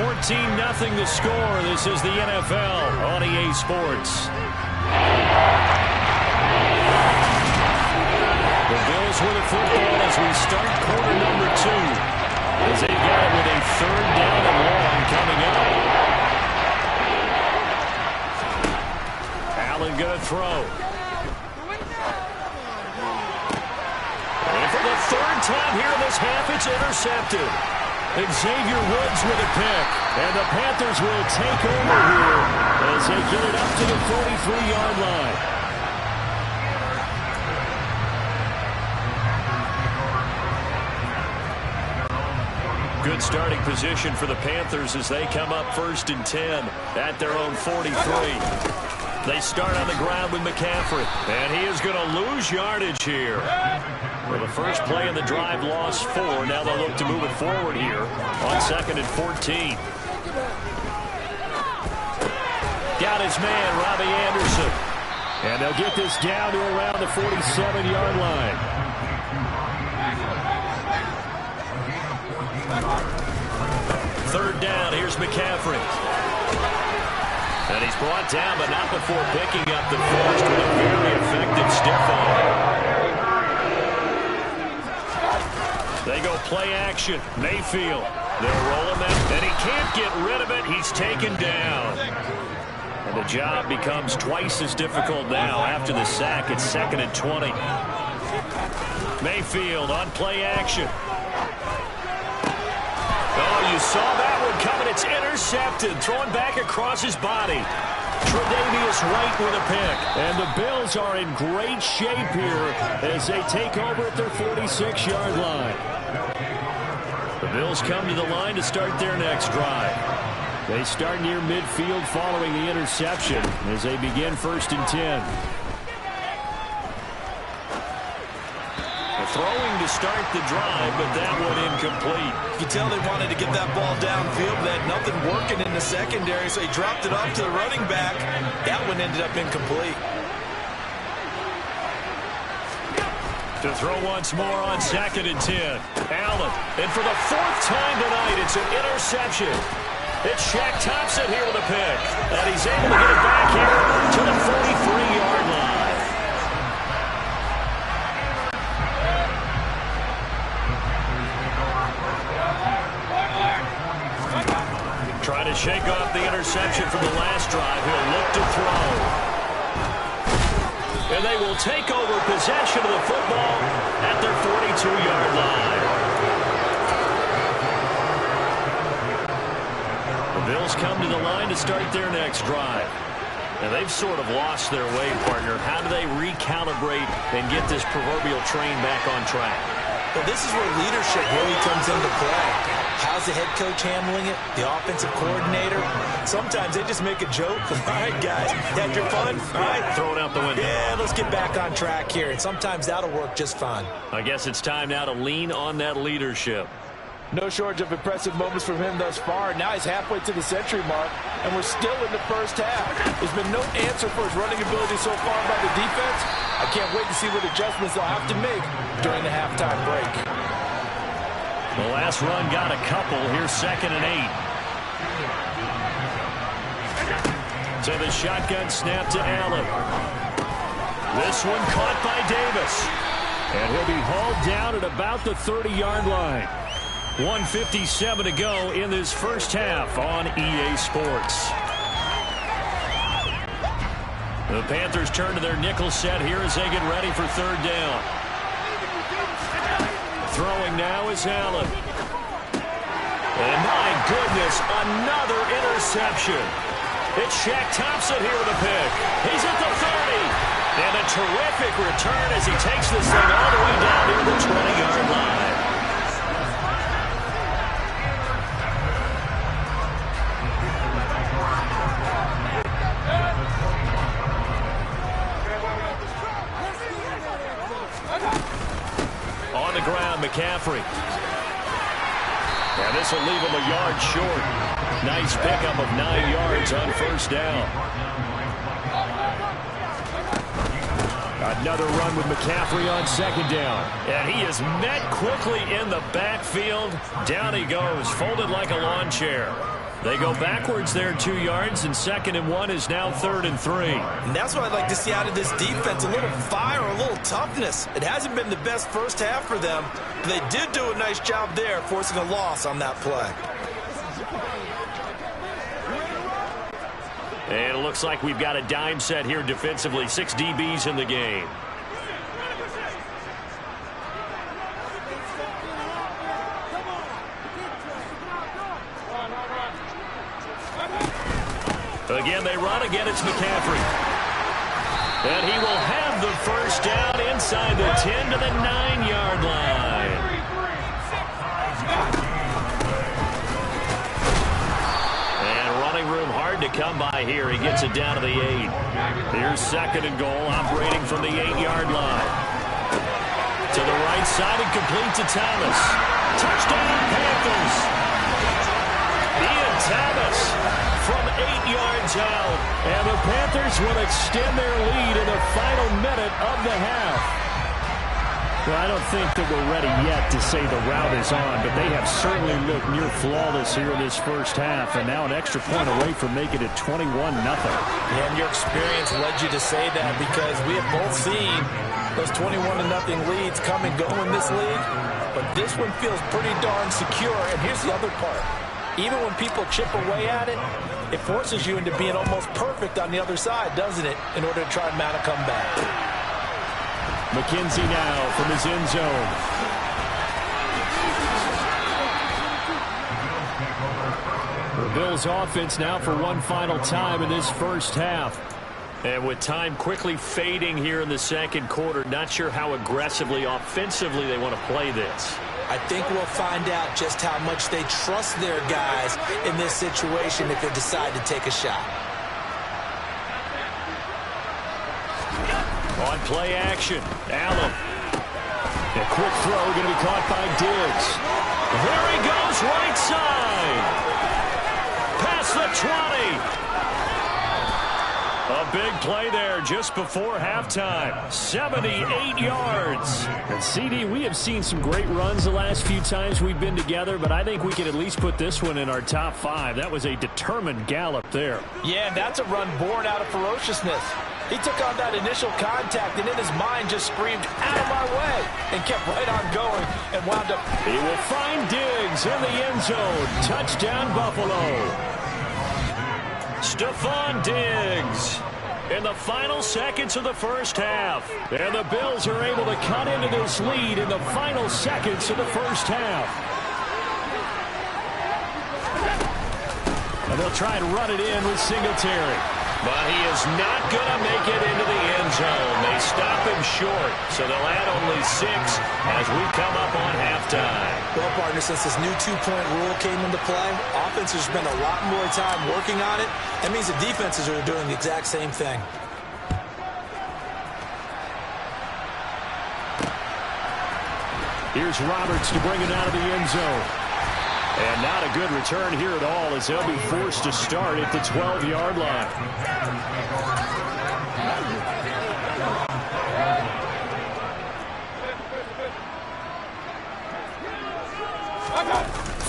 14-0 the score. This is the NFL on EA Sports. The Bills with the football as we start quarter number 2. As they've got it with a 3rd down and long coming up. Allen going to throw. And for the 3rd time here in this half, it's intercepted. Xavier Woods with a pick. And the Panthers will take over here as they get it up to the 43-yard line. Good starting position for the Panthers as they come up 1st and 10 at their own 43. They start on the ground with McCaffrey, and he is going to lose yardage here. Well, the first play in the drive lost 4. Now they'll look to move it forward here on 2nd and 14. Got his man, Robbie Anderson. And they'll get this down to around the 47-yard line. Third down, here's McCaffrey. And he's brought down, but not before picking up the first with a very effective stiff arm. They go play action. Mayfield. They're rolling that, and he can't get rid of it. He's taken down. And the job becomes twice as difficult now after the sack. It's 2nd and 20. Mayfield on play action. Oh, you saw that one coming. It's intercepted. Thrown back across his body. Tre'Davious White with a pick. And the Bills are in great shape here as they take over at their 46-yard line. The Bills come to the line to start their next drive. They start near midfield following the interception as they begin 1st and 10. Throwing to start the drive, but that one incomplete. You can tell they wanted to get that ball downfield, but had nothing working in the secondary, so he dropped it off to the running back. That one ended up incomplete. To throw once more on 2nd and 10. Allen, and for the 4th time tonight, it's an interception. It's Shaq Thompson here with a pick, and he's able to get it back here to the 43-yard line. Trying to shake off the interception from the last drive. He'll look to throw. And they will take over possession of the football at their 42-yard line. The Bills come to the line to start their next drive. And they've sort of lost their way, partner. How do they recalibrate and get this proverbial train back on track? Well, this is where leadership really comes into play. How's the head coach handling it? The offensive coordinator? Sometimes they just make a joke. All right, guys, had your fun? All right, throw it out the window. Yeah, let's get back on track here. And sometimes that'll work just fine. I guess it's time now to lean on that leadership. No shortage of impressive moments from him thus far. Now he's halfway to the century mark, and we're still in the first half. There's been no answer for his running ability so far by the defense. I can't wait to see what adjustments they'll have to make during the halftime break. The last run got a couple. Here's 2nd and 8. To the shotgun snap to Allen. This one caught by Davis. And he'll be hauled down at about the 30-yard line. 1:57 to go in this first half on EA Sports. The Panthers turn to their nickel set here as they get ready for 3rd down. Throwing now is Allen. And my goodness, another interception. It's Shaq Thompson here with a pick. He's at the 30. And a terrific return as he takes this thing all the way down near the 20-yard line. On the ground, McCaffrey. And this will leave him a yard short. Nice pickup of 9 yards on 1st down. Another run with McCaffrey on 2nd down. And he is met quickly in the backfield. Down he goes, folded like a lawn chair. They go backwards there 2 yards, and 2nd and 1 is now 3rd and 3. And that's what I'd like to see out of this defense, a little fire, a little toughness. It hasn't been the best first half for them, but they did do a nice job there, forcing a loss on that play. And it looks like we've got a dime set here defensively. 6 DBs in the game. Again, they run. Again, it's McCaffrey. And he will have the first down inside the 10 to the 9-yard line. And running room hard to come by here. He gets it down to the 8. Here's second and goal, operating from the 8-yard line. To the right side and complete to Thomas. Touchdown, Panthers. Ian Thomas from 8 yards out. And the Panthers will extend their lead in the final minute of the half. Well, I don't think that we're ready yet to say the route is on, but they have certainly looked near flawless here in this first half, and now an extra point away from making it 21-0. Yeah, and your experience led you to say that because we have both seen those 21-0 leads come and go in this league, but this one feels pretty darn secure. And here's the other part. Even when people chip away at it, it forces you into being almost perfect on the other side, doesn't it, in order to try and mount a comeback. McKenzie now from his end zone. The Bills offense now for one final time in this first half. And with time quickly fading here in the second quarter, not sure how aggressively, offensively they want to play this. I think we'll find out just how much they trust their guys in this situation if they decide to take a shot. On play action, Allen. A quick throw going to be caught by Diggs. There he goes, right side. Past the 20. A big play there just before halftime. 78 yards. And CD, we have seen some great runs the last few times we've been together, but I think we can at least put this one in our top 5. That was a determined gallop there. Yeah, and that's a run born out of ferociousness. He took on that initial contact and in his mind just screamed, out of my way, and kept right on going and wound up. He will find Diggs in the end zone. Touchdown, Buffalo. Stephon Diggs in the final seconds of the first half. And the Bills are able to cut into this lead in the final seconds of the first half. And they'll try and run it in with Singletary. But he is not going to make it into the end zone. They stop him short, so they'll add only 6 as we come up on halftime. Well, partner, since this new two-point rule came into play, offenses spend a lot more time working on it. That means the defenses are doing the exact same thing. Here's Roberts to bring it out of the end zone. And not a good return here at all as they'll be forced to start at the 12-yard line.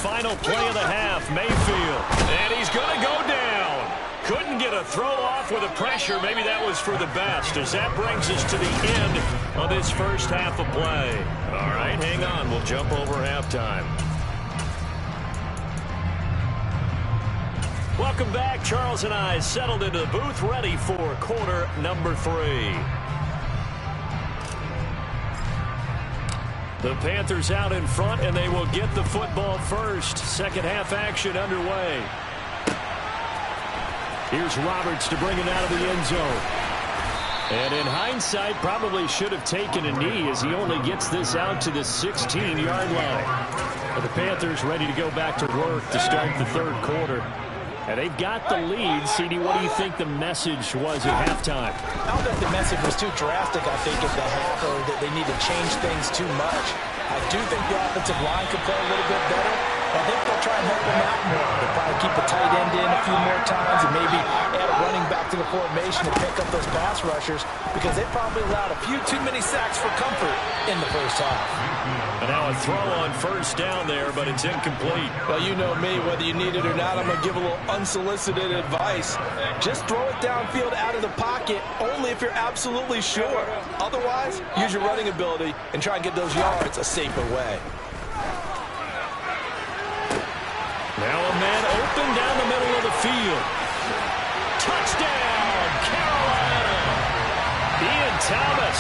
Final play of the half, Mayfield. And he's going to go down. Couldn't get a throw off with the pressure. Maybe that was for the best as that brings us to the end of this first half of play. All right, hang on. We'll jump over halftime. Welcome back. Charles and I settled into the booth, ready for quarter number 3. The Panthers out in front, and they will get the football first. Second half action underway. Here's Roberts to bring it out of the end zone. And in hindsight, probably should have taken a knee as he only gets this out to the 16-yard line. But the Panthers ready to go back to work to start the third quarter. And they've got the lead. CD, what do you think the message was at halftime? I don't think the message was too drastic, I think, at the half, or that they need to change things too much. I do think the offensive line could play a little bit better. I think they'll try and help them out more. They'll probably keep a tight end in a few more times and maybe add a running back to the formation to pick up those pass rushers because they probably allowed a few too many sacks for comfort in the first half. And now a throw on first down there, but it's incomplete. Well, you know me, whether you need it or not, I'm going to give a little unsolicited advice. Just throw it downfield out of the pocket only if you're absolutely sure. Otherwise, use your running ability and try and get those yards a safer way. Now a man open down the middle of the field. Touchdown, Carolina. Ian Thomas,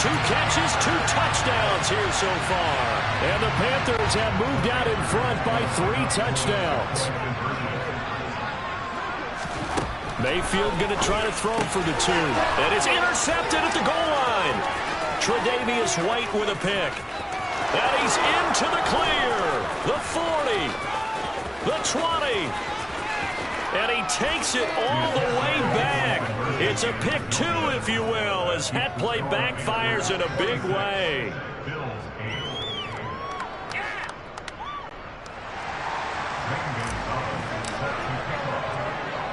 2 catches, 2 touchdowns here so far. And the Panthers have moved out in front by 3 touchdowns. Mayfield going to try to throw for the 2. And it's intercepted at the goal line. Tre'Davious White with a pick. And he's into the clear. The 40. The 20. And he takes it all the way back. It's a pick 2, if you will, as that play backfires in a big way.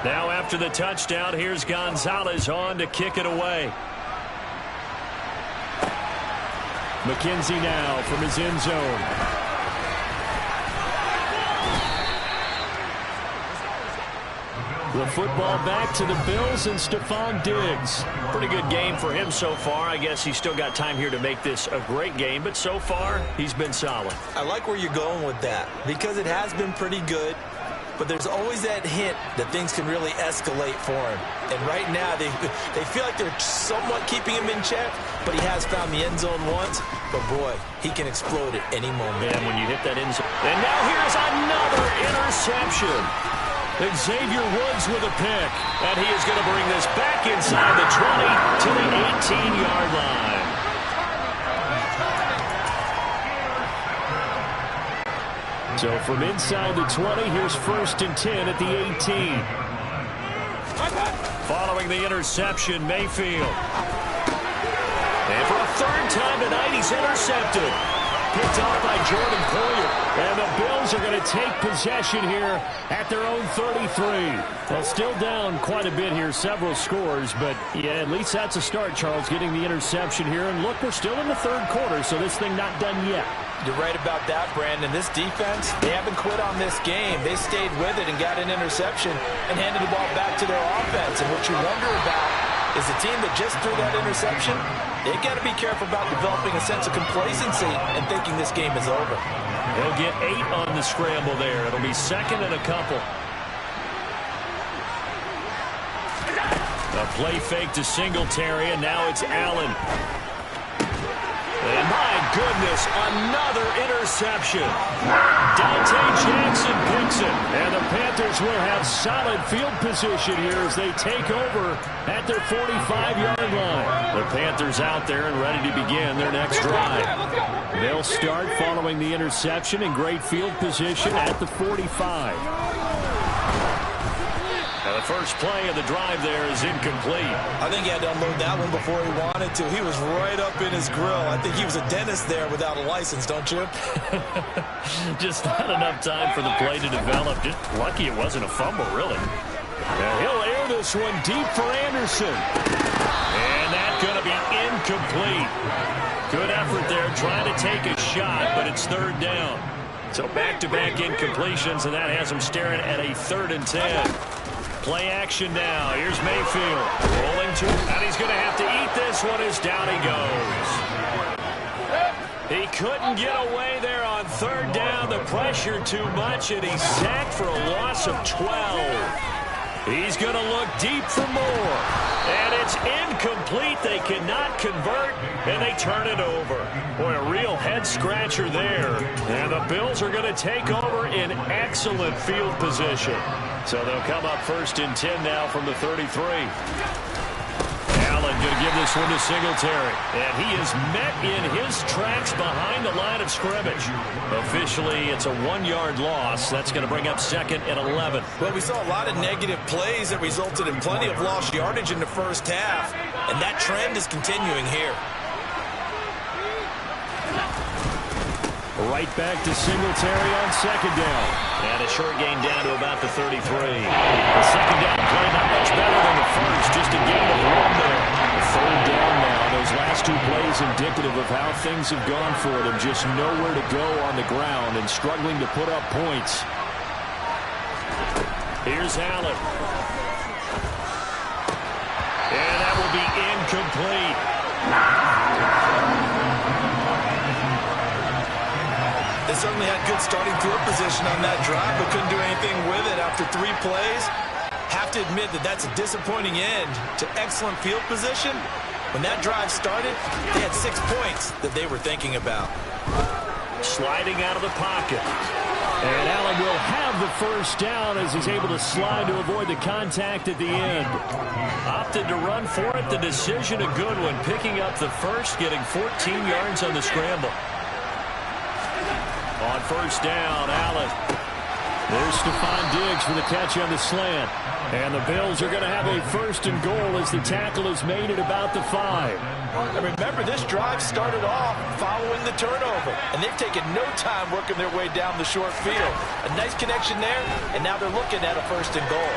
Now after the touchdown, here's Gonzalez on to kick it away. McKenzie now from his end zone. The football back to the Bills and Stephon Diggs. Pretty good game for him so far. I guess he's still got time here to make this a great game, but so far he's been solid. I like where you're going with that because it has been pretty good, but there's always that hint that things can really escalate for him. And right now they feel like they're somewhat keeping him in check, but he has found the end zone once. But boy, he can explode at any moment. And when you hit that end zone. And now here's another interception. Xavier Woods with a pick, and he is going to bring this back inside the 20 to the 18-yard line. So from inside the 20, here's 1st and 10 at the 18. Following the interception, Mayfield. And for a 3rd time tonight, he's intercepted. Picked off by Jordan Poyer. And the Bills are going to take possession here at their own 33. Well, still down quite a bit here, several scores, but yeah, at least that's a start, Charles, getting the interception here. And look, we're still in the 3rd quarter, so this thing not done yet. You're right about that, Brandon. This defense, they haven't quit on this game. They stayed with it and got an interception and handed the ball back to their offense. And what you wonder about is the team that just threw that interception, they got to be careful about developing a sense of complacency and thinking this game is over. He'll get 8 on the scramble there. It'll be 2nd and a couple. A play fake to Singletary, and now it's Allen. And my goodness, another interception. Dante Jackson picks it. And the Panthers will have solid field position here as they take over at their 45-yard line. The Panthers out there and ready to begin their next drive. They'll start following the interception in great field position at the 45. Now the first play of the drive there is incomplete. I think he had to unload that one before he wanted to. He was right up in his grill. I think he was a dentist there without a license, don't you? Just not enough time for the play to develop. Just lucky it wasn't a fumble, really. Now he'll air this one deep for Anderson. And that's going to be incomplete. Good effort there trying to take a shot, but it's 3rd down. So back-to-back incompletions, and that has him staring at a 3rd and 10. Play action now. Here's Mayfield. Rolling to him. And he's going to have to eat this one as down he goes. He couldn't get away there on 3rd down. The pressure too much, and he's sacked for a loss of 12. He's going to look deep for more. And it's incomplete. They cannot convert, and they turn it over. Boy, a real head-scratcher there. And the Bills are going to take over in excellent field position. So they'll come up 1st and 10 now from the 33. Allen going to give this one to Singletary. And he is met in his tracks behind the line of scrimmage. Officially, it's a 1-yard loss. That's going to bring up 2nd and 11. Well, we saw a lot of negative plays that resulted in plenty of lost yardage in the first half. And that trend is continuing here. Right back to Singletary on 2nd down. And a short gain down to about the 33. The 2nd down play not much better than the first. Just a gain of 1 there. The 3rd down now. Those last 2 plays indicative of how things have gone for them. Just nowhere to go on the ground and struggling to put up points. Here's Allen. And that will be incomplete. They certainly had good starting field position on that drive, but couldn't do anything with it after 3 plays. Have to admit that that's a disappointing end to excellent field position. When that drive started, they had 6 points that they were thinking about. Sliding out of the pocket. And Allen will have the first down as he's able to slide to avoid the contact at the end. Opted to run for it. The decision a good one. Picking up the first, getting 14 yards on the scramble. On first down, Allen. There's Stephon Diggs for the catch on the slant. And the Bills are going to have a first and goal as the tackle is made at about the 5. And remember, this drive started off following the turnover. And they've taken no time working their way down the short field. A nice connection there, and now they're looking at a first and goal.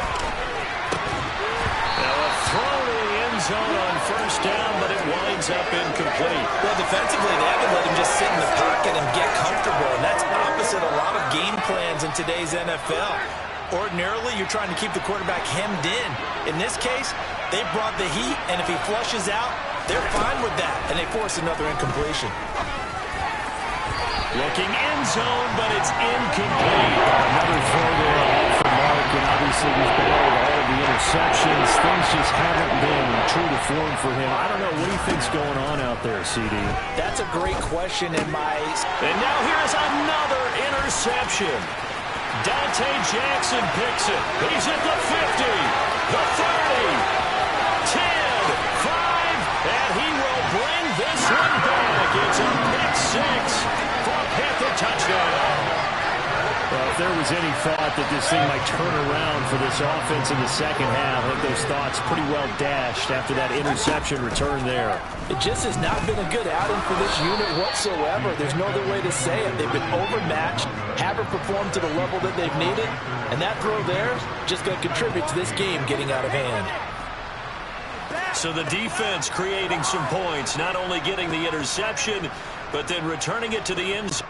Now a throw to the end zone on first down, but it winds up incomplete. Well, defensively, they haven't let him just sit in the pocket and get comfortable. And that's opposite a lot of game plans in today's NFL. Ordinarily, you're trying to keep the quarterback hemmed in. In this case, they brought the heat, and if he flushes out, they're fine with that, and they force another incompletion. Looking end zone, but it's incomplete. Another throw there off the mark, and obviously we've battled all of the interceptions. Things just haven't been true to form for him. I don't know what he thinks going on out there, CD. That's a great question in my... And now here's another interception. Dante Jackson picks it. He's at the 50, the 30, 10, 5, and he will bring this one back. It's a pick 6 for a Panther touchdown. Well, if there was any thought that this thing might turn around for this offense in the second half, I think those thoughts pretty well dashed after that interception return there. It just has not been a good outing for this unit whatsoever. There's no other way to say it. They've been overmatched, haven't performed to the level that they've needed, and that throw there is just going to contribute to this game getting out of hand. So the defense creating some points, not only getting the interception, but then returning it to the end zone.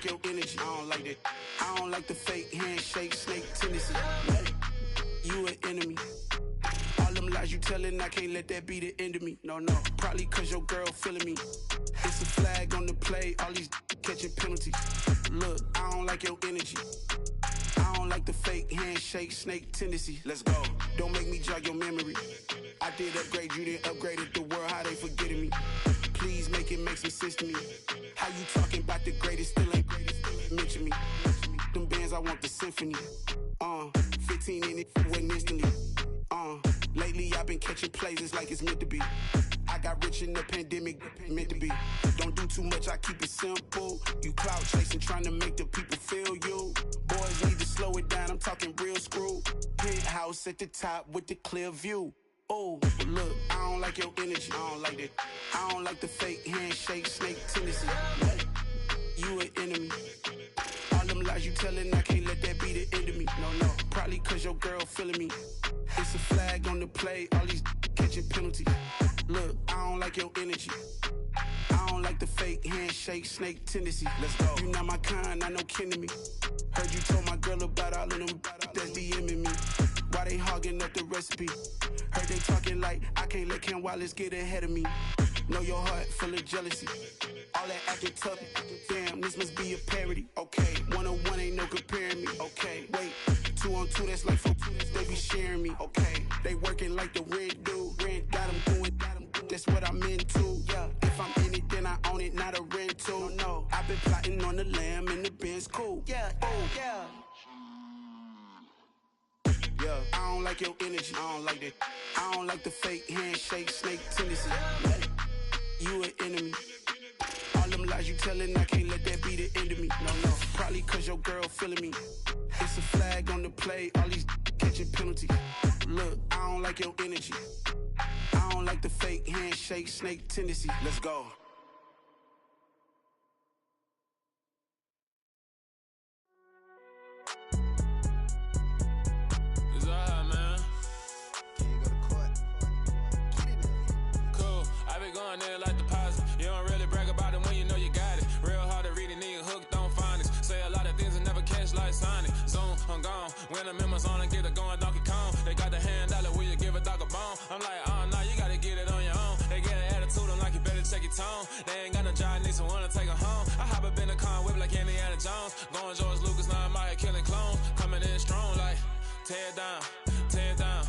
Your energy, I don't like that. I don't like the fake handshake, snake tendency. You an enemy. All them lies you telling, I can't let that be the end of me. No, probably cause your girl feeling me. It's a flag on the play, all these catching penalties. Look, I don't like your energy. I don't like the fake handshake, snake tendency. Let's go. Don't make me jog your memory. I did upgrade, you didn't upgrade it. The world, how they forgetting me. Please make it make some sense to me. How you talking about the greatest, still ain't greatest, mention me. Them bands, I want the symphony. 15 in it, went instantly. Lately I've been catching plays, it's like it's meant to be. I got rich in the pandemic, meant to be. Don't do too much, I keep it simple. You clout chasing, trying to make the people feel you. Boys need to slow it down, I'm talking real screw. Penthouse at the top with the clear view. Oh, look, I don't like your energy, I don't like that. I don't like the fake handshake, snake tendency. You an enemy. All them lies you telling, I can't let that be the end of me. No, probably cause your girl feeling me. It's a flag on the play, all these catching penalties. Look, I don't like your energy. I don't like the fake handshake, snake tendency. Let's go. You not my kind, I know kin to me. Heard you told my girl about all of them that's DMing me. Why they hogging up the recipe? Heard they talking like I can't let Ken Wallace get ahead of me. Know your heart full of jealousy. All that acting tough, damn, this must be a parody. Okay, 1-on-1 ain't no comparing me. Okay, wait, 2-on-2, that's like 4-2, they be sharing me. Okay, they working like the rent do. Rent got them doing, that's what I'm into. Yeah, if I'm in it, then I own it, not a rental. No, I've been plotting on the lamb and the Benz cool. Yeah, oh, yeah. Yeah, I don't like your energy, I don't like that. I don't like the fake handshake, snake tendency. You an enemy. All them lies you telling, I can't let that be the end of me. No, probably cause your girl feeling me. It's a flag on the play, all these catching penalties. Look, I don't like your energy. I don't like the fake handshake, snake tendency. Let's go. Going there like deposit. You don't really brag about it when you know you got it. Real hard to read a nigga hooked on phonics. Say a lot of things and never random members on and get it going Donkey Kong. They got the hand dollar, will you give a dog a bone? I'm like, nah, you gotta get it on your own. They get an attitude, I'm like, you better check your tone. They ain't got no job, need someone to take her home. I hop up in the car, whip like Indiana Jones. Going George Lucas, now I'm out here killing clones. Coming in strong like, tear it down, tear it down.